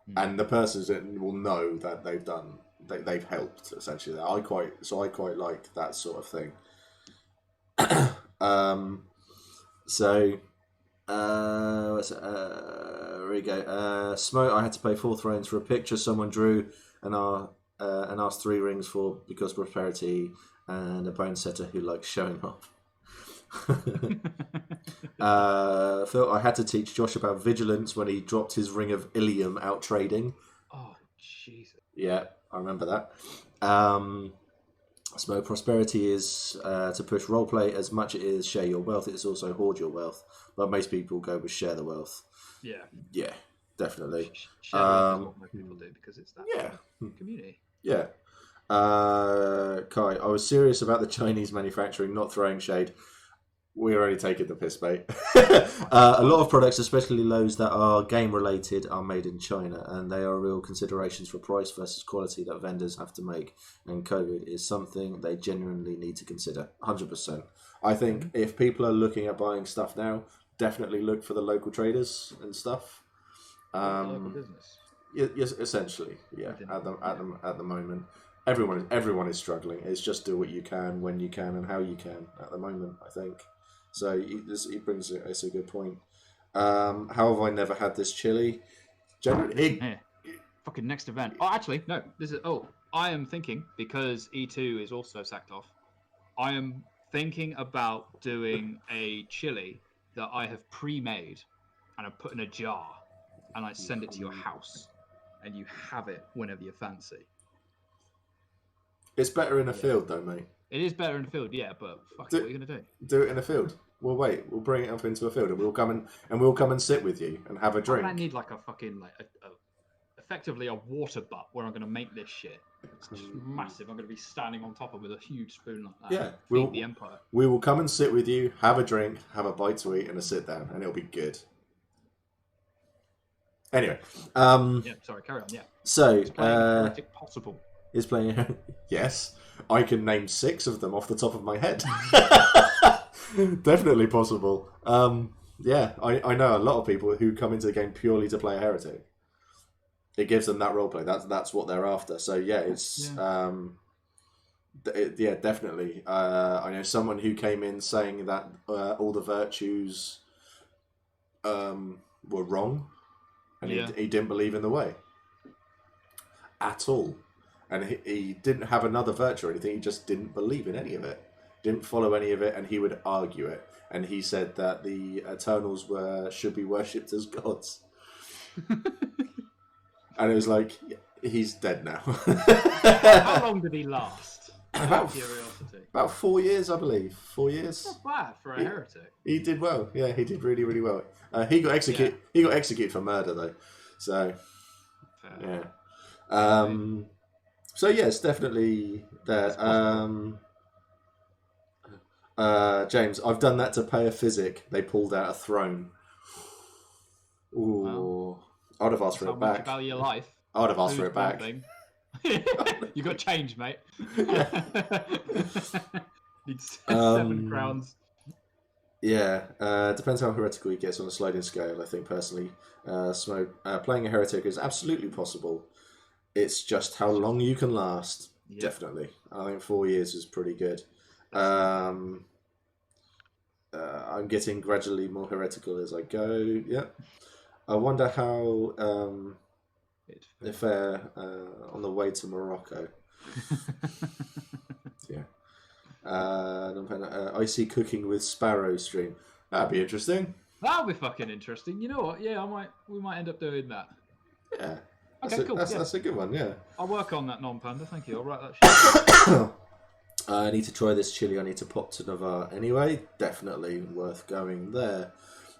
Mm. and the persons that will know that they've helped essentially. I quite like that sort of thing. So. There we go. Smoke. I had to pay 4 thrones for a picture someone drew, and asked 3 rings for because prosperity, and a bone setter who likes showing off. Phil, I had to teach Josh about vigilance when he dropped his ring of Ilium out trading. Oh Jesus! Yeah, I remember that. Smoke prosperity is to push roleplay as much as it is share your wealth. It's also hoard your wealth, but most people go with share the wealth. Yeah. Yeah, definitely. Share wealth is what most people do because it's that community. Yeah. Kai, I was serious about the Chinese manufacturing, not throwing shade. We're only taking the piss, mate. A lot of products, especially those that are game related, are made in China, and they are real considerations for price versus quality that vendors have to make. And COVID is something they genuinely need to consider. 100%. I think if people are looking at buying stuff now, definitely look for the local traders and stuff. Local business. Yes, essentially, yeah. At the moment, everyone is struggling. It's just do what you can, when you can, and how you can. At the moment, I think. So he brings it. It's a good point. How have I never had this chili? Generally, fucking next event. Oh, actually, no. This is. Oh, I am thinking because E2 is also sacked off. I am thinking about doing a chili that I have pre-made and I put in a jar, and I send it to your house, and you have it whenever you fancy. It's better in a field, though, mate. It is better in the field, yeah. But fuck, what are you gonna do? Do it in a field. We'll wait. We'll bring it up into a field, and we'll come and sit with you and have a drink. I need like a fucking effectively a water butt where I'm gonna make this shit. It's just massive. I'm gonna be standing on top of it with a huge spoon like that. Yeah, feed the empire. We will come and sit with you, have a drink, have a bite to eat, and a sit down, and it'll be good. Anyway, yeah. Sorry, carry on. Yeah. So, heretic possible. Is playing. Yes, I can name 6 of them off the top of my head. Definitely possible. Yeah, I know a lot of people who come into the game purely to play a heretic. It gives them that roleplay. That's what they're after. So yeah, it's definitely. I know someone who came in saying that all the virtues were wrong, and he didn't believe in the way at all. And he didn't have another virtue or anything. He just didn't believe in any of it. Didn't follow any of it, and he would argue it. And he said that the Eternals should be worshipped as gods. And it was like, he's dead now. How long did he last? About curiosity. About 4 years, I believe. 4 years. Not bad for a heretic. He did well. Yeah, he did really, really well. He got executed. Yeah. He got executed for murder, though. So, yeah. So yeah, it's definitely there. James, I've done that to pay a physic. They pulled out a throne. Ooh, wow. I'd have asked for it back. Value your life. I'd have asked for it back. You got change, mate. Need 7 crowns. Yeah, depends how heretical he gets on a sliding scale. I think personally, playing a heretic is absolutely possible. It's just how long you can last. Yep. Definitely, I think 4 years is pretty good. I'm getting gradually more heretical as I go. Yeah, I wonder how they fare on the way to Morocco. Yeah. Icy cooking with sparrow stream. That'd be interesting. That'll be fucking interesting. You know what? Yeah, we might end up doing that. Yeah. Okay, cool. That's a good one, yeah. I'll work on that non-panda, thank you. I'll write that shit. I need to try this chili. I need to pop to Navarre anyway. Definitely worth going there.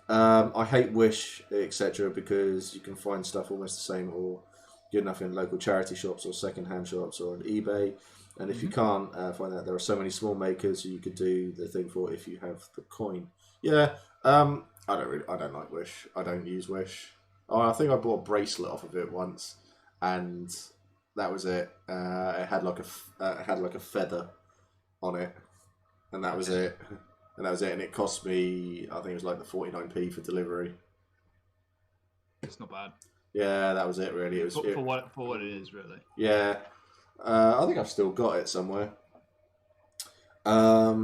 I hate Wish, etc. because you can find stuff almost the same or good enough in local charity shops or second-hand shops or on eBay. And if you can't find that, there are so many small makers who you could do the thing for if you have the coin. Yeah, I don't like Wish. I don't use Wish. Oh, I think I bought a bracelet off of it once, and that was it. It had like a feather on it, and that was it. and that was it. And it cost me, I think it was like the 49p for delivery. It's not bad. Yeah, that was it. Really, it was for what it is, really. Yeah, I think I've still got it somewhere. I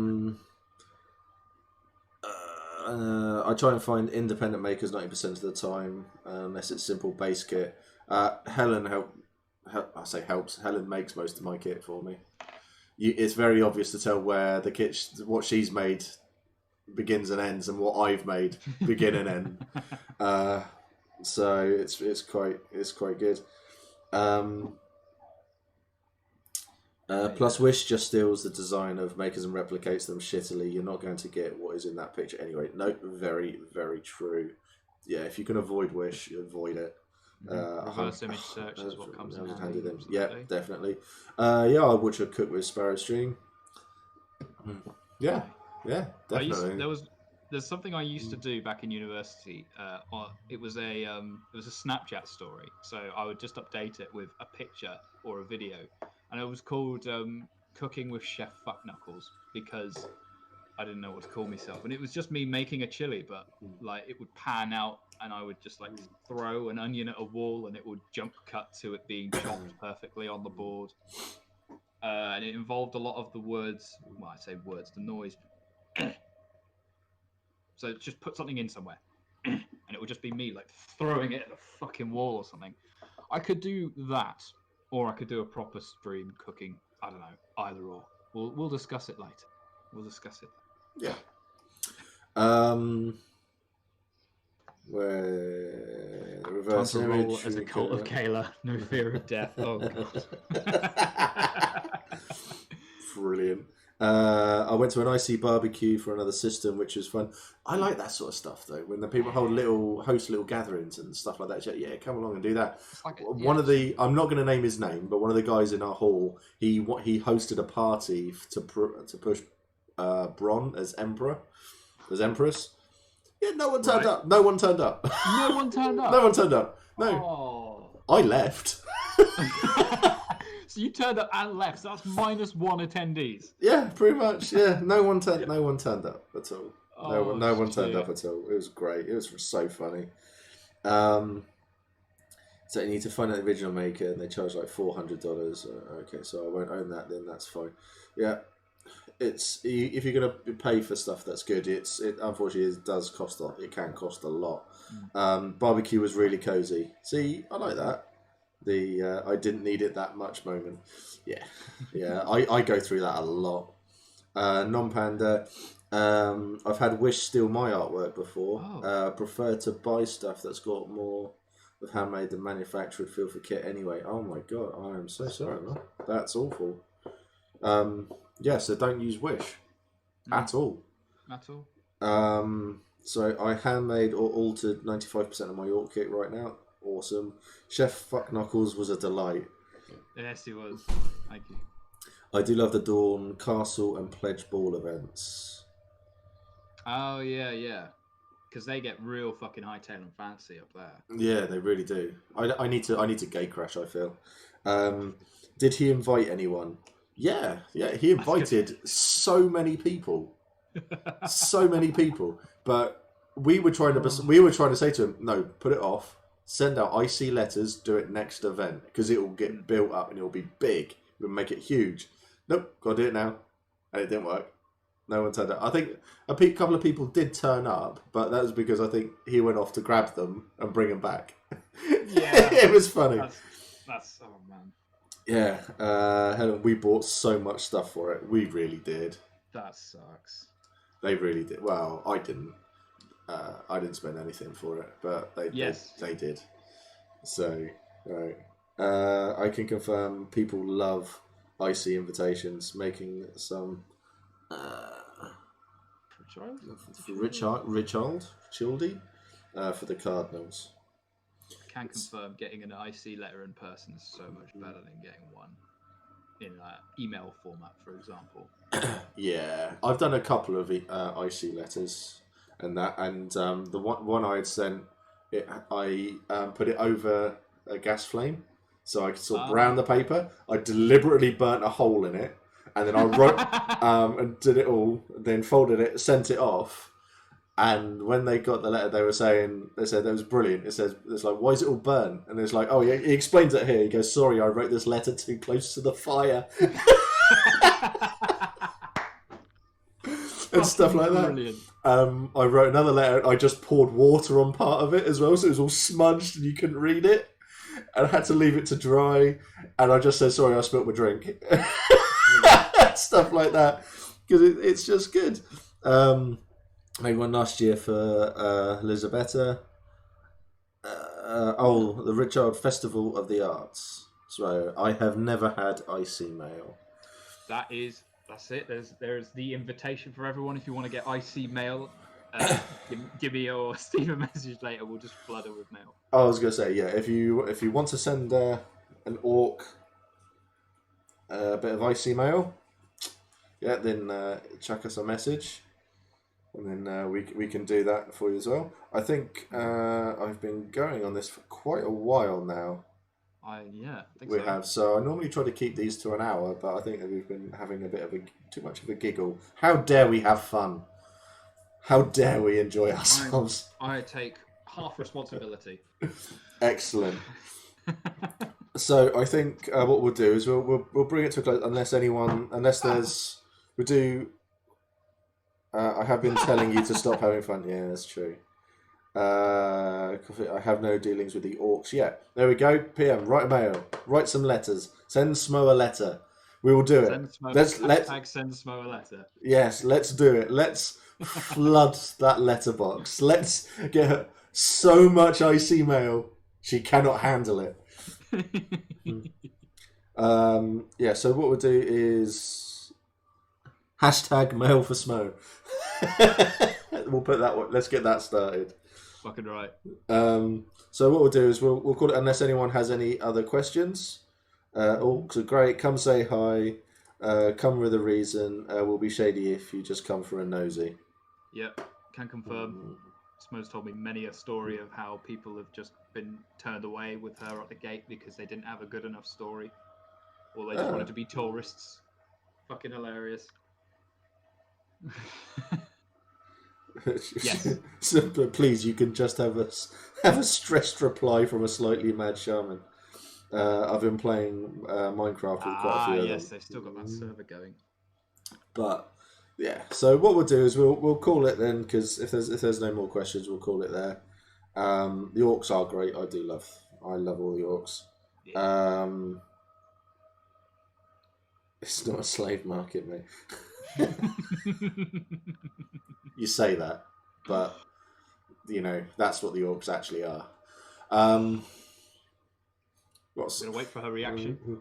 try and find independent makers 90% of the time, unless it's simple base kit. Helen helps. Helen makes most of my kit for me. It's very obvious to tell where the kit, what she's made, begins and ends, and what I've made begin and end. So it's quite good. Plus, Wish just steals the design of makers and replicates them shittily. You're not going to get what is in that picture anyway. No, very, very true. Yeah, if you can avoid Wish, you avoid it. Reverse image search is what comes in handy. Yeah, definitely. I watch a Cook with Sparrow stream. Yeah, definitely. There's something I used to do back in university. It was a Snapchat story, so I would just update it with a picture or a video, and it was called "Cooking with Chef Fuckknuckles" because I didn't know what to call myself, and it was just me making a chili, but like it would pan out, and I would just like throw an onion at a wall, and it would jump cut to it being chopped perfectly on the board, and it involved a lot of the words. Well, I say words, the noise. So just put something in somewhere, and it would just be me like throwing it at a fucking wall or something. I could do that, or I could do a proper stream cooking. I don't know, either or. We'll discuss it later. Yeah. Where reverse Time to roll image as a cult of Kayla. No fear of death. Oh god. Brilliant. I went to an IC barbecue for another system, which was fun. I like that sort of stuff though. When the people host little gatherings and stuff like that. Yeah, come along and do that. I'm not going to name his name, but one of the guys in our hall, he hosted a party to push Bronn as Empress. Yeah, no one turned up. No one turned up. No. Oh. I left. So you turned up and left. So that's -1 attendees. Yeah, pretty much. Yeah, no one turned up at all. No one turned up at all. It was great. It was so funny. So you need to find an original maker, and they charge like $400. Okay, so I won't own that. Then that's fine. Yeah, if you're gonna pay for stuff that's good, it unfortunately it does cost a lot. It can cost a lot. Barbecue was really cozy. See, I like that. The I didn't need it that much moment. Yeah. I go through that a lot. Non-panda. I've had Wish steal my artwork before. Prefer to buy stuff that's got more of handmade than manufactured feel for kit anyway. Oh my god, I am so sorry, man. That's awful. So don't use Wish at all. So I handmade or altered 95% of my York kit right now. Awesome. Chef Fuckknuckles was a delight. Yes, he was. Thank you. I do love the Dawn Castle and Pledge Ball events. Oh yeah. Because they get real fucking hightail and fancy up there. Yeah, they really do. I need to gate crash, I feel. Did he invite anyone? Yeah, he invited so many people. But we were trying to say to him, no, put it off. Send out IC letters, do it next event, because it will get built up and it will be big. We'll make it huge. Nope, got to do it now. And it didn't work. No one turned up. I think a couple of people did turn up, but that was because I think he went off to grab them and bring them back. Yeah. It was funny. That's oh man. Yeah, Helen, we bought so much stuff for it. We really did. That sucks. They really did. Well, I didn't. I didn't spend anything for it, but they did. So, right. I can confirm people love icy invitations, making some Richard Childy for the Cardinals. I can confirm getting an IC letter in person is so much better than getting one in email format, for example. Yeah, I've done a couple of IC letters. And the one I had sent, I put it over a gas flame, so I could sort of brown the paper. I deliberately burnt a hole in it, And then I wrote and did it all, then folded it, sent it off. And when they got the letter, they said that was brilliant. It's like, why is it all burnt? And it's like, oh, yeah, he explains it here. He goes, sorry, I wrote this letter too close to the fire. And stuff like that. Brilliant. I wrote another letter. I just poured water on part of it as well, so it was all smudged and you couldn't read it. And I had to leave it to dry. And I just said, sorry, I spilt my drink. Stuff like that. Because it's just good. Made one last year for Elisabetta. The Richard Festival of the Arts. So I have never had icy mail. That's it. There's the invitation for everyone. If you want to get icy mail, give me or Steve a message later. We'll just flood it with mail. I was gonna say, yeah. If you want to send an orc a bit of icy mail, yeah, then chuck us a message, and then we can do that for you as well. I think I've been going on this for quite a while now. I think we have. So I normally try to keep these to an hour, but I think that we've been having a bit of too much of a giggle. How dare we have fun? How dare we enjoy ourselves? I take half responsibility. Excellent. So I think what we'll do is we'll bring it to a close unless there's we do. I have been telling you to stop having fun. Yeah, that's true. I have no dealings with the orcs yet. There we go. PM, write a mail, write some letters, send Smo a letter. We will do it. Let's send Smo a letter. Yes, let's do it. Let's flood that letterbox. Let's get her so much icy mail she cannot handle it. Yeah. So what we'll do is hashtag mail for Smo. We'll put that one. Let's get that started. Fucking right. So what we'll do is we'll call it unless anyone has any other questions. Orcs are great. Come say hi. Come with a reason. We'll be shady if you just come for a nosy. Yep, can confirm. Smo's told me many a story of how people have just been turned away with her at the gate because they didn't have a good enough story, or they just wanted to be tourists. Fucking hilarious. Yes. So, please, you can just have a stressed reply from a slightly mad shaman. I've been playing Minecraft with quite a few of them. Yes, they've still got that server going. But yeah, so what we'll do is we'll call it then, because if there's no more questions, we'll call it there. The orcs are great. I love all the orcs. Yeah. It's not a slave market, mate. You say that, but you know that's what the orcs actually are. What's gonna wait for her reaction?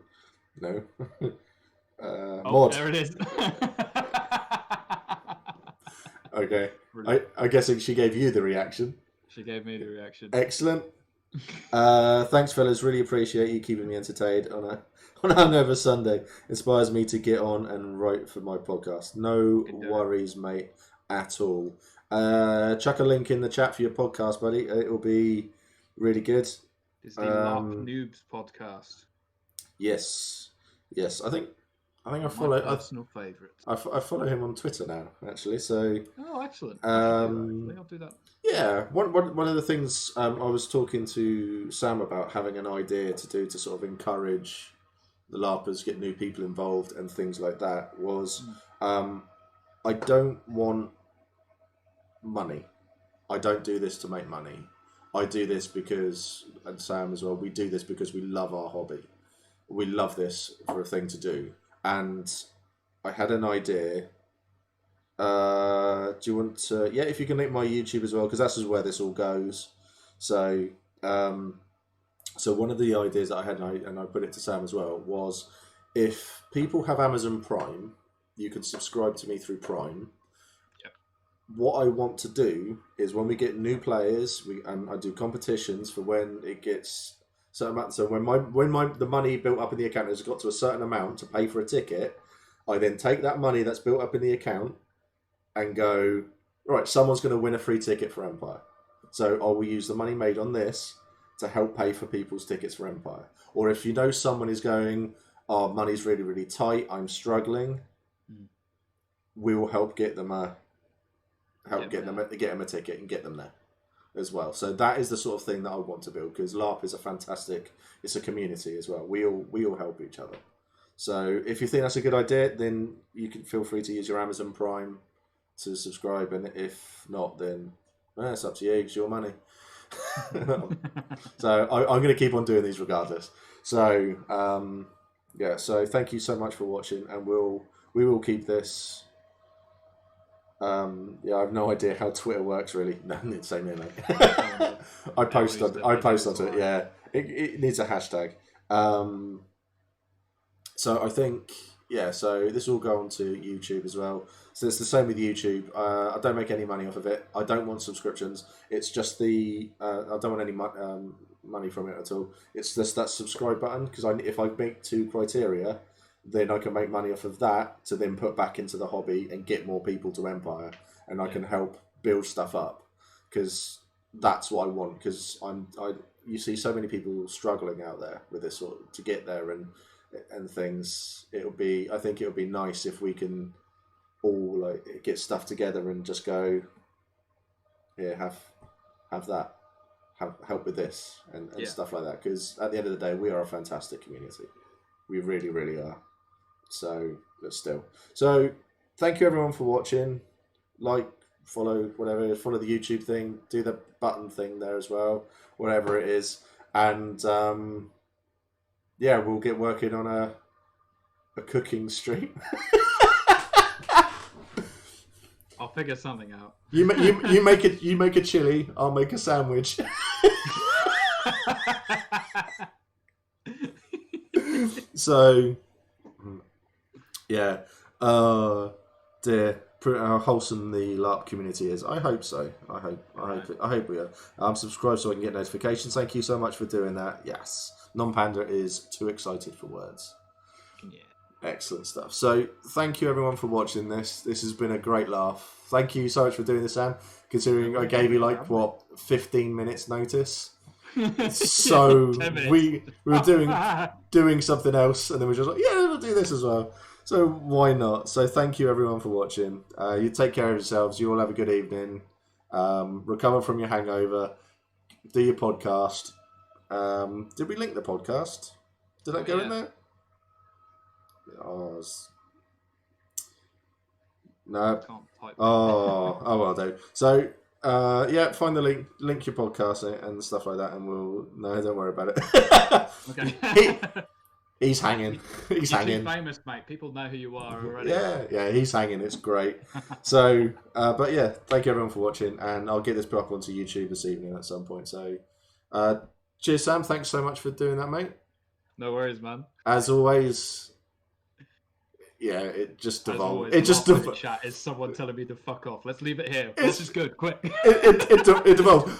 No. Mod. There it is. Okay. I'm guessing she gave you the reaction. She gave me the reaction. Excellent. Thanks, fellas. Really appreciate you keeping me entertained on a hungover Sunday. Inspires me to get on and write for my podcast. No worries, mate, at all. Chuck a link in the chat for your podcast, buddy. It'll be really good. It's the LARP Noobs podcast. Yes. I think I follow. My personal favourite. I follow him on Twitter now, actually. So. Oh, excellent. I'll do that. Yeah, one of the things I was talking to Sam about having an idea to do to sort of encourage the LARPers, get new people involved, and things like that was, I don't want money. I don't do this to make money. I do this because, and Sam as well, we do this because we love our hobby. We love this for a thing to do. And I had an idea. Do you want to... Yeah, if you can link my YouTube as well, because that's where this all goes. So, so one of the ideas that I had, and I put it to Sam as well, was if people have Amazon Prime, you can subscribe to me through Prime. What I want to do is when we get new players, I do competitions for when it gets certain amount. So when the money built up in the account has got to a certain amount to pay for a ticket, I then take that money that's built up in the account and go, right, someone's going to win a free ticket for Empire. So I will use the money made on this to help pay for people's tickets for Empire. Or if you know someone is going, our money's really, really tight, I'm struggling, we will help get them get them a ticket and get them there as well. So that is the sort of thing that I want to build, because LARP is it's a community as well. We all help each other. So if you think that's a good idea, then you can feel free to use your Amazon Prime to subscribe, and if not, then it's up to you. It's your money. So I'm going to keep on doing these regardless. So so thank you so much for watching, and we will keep this. I have no idea how Twitter works really. No, same here, mate. I post on it. Yeah, it needs a hashtag. So I think so this will go onto YouTube as well. So it's the same with YouTube. I don't make any money off of it. I don't want subscriptions. It's just I don't want any money from it at all. It's just that subscribe button, because if I make 2 criteria, then I can make money off of that to then put back into the hobby and get more people to Empire, and I can help build stuff up, because that's what I want. Because you see so many people struggling out there with this to get there and things. I think it would be nice if we can all get stuff together and just go, have help with this and stuff like that. Because at the end of the day, we are a fantastic community. We really, really are. So, but still. So, thank you everyone for watching. Follow, whatever. Follow the YouTube thing. Do the button thing there as well. Whatever it is. And, we'll get working on a cooking stream. I'll figure something out. You make a chili. I'll make a sandwich. So, dear, how wholesome the LARP community is. I hope so. I hope we are. Subscribe so I can get notifications. Thank you so much for doing that. Yes, Non-Panda is too excited for words. Yeah. Excellent stuff. So, thank you everyone for watching this. This has been a great laugh. Thank you so much for doing this, Anne. Considering I gave you 15 minutes notice. So we were doing something else, and then we're just like, we'll do this as well. So why not? So thank you everyone for watching. You take care of yourselves. You all have a good evening. Recover from your hangover. Do your podcast. Did we link the podcast? Did that go in there? No. Oh well, do. So. Find the link your podcast and stuff like that, and don't worry about it. Okay. He's hanging. He's hanging. Too famous, mate. People know who you are already. Yeah, he's hanging. It's great. So, thank you everyone for watching, and I'll get this put up onto YouTube this evening at some point. So, cheers, Sam. Thanks so much for doing that, mate. No worries, man. As always. Yeah, it just devolved. It just devolved. Chat is someone telling me to fuck off. Let's leave it here. This is good. Quick. It devolved.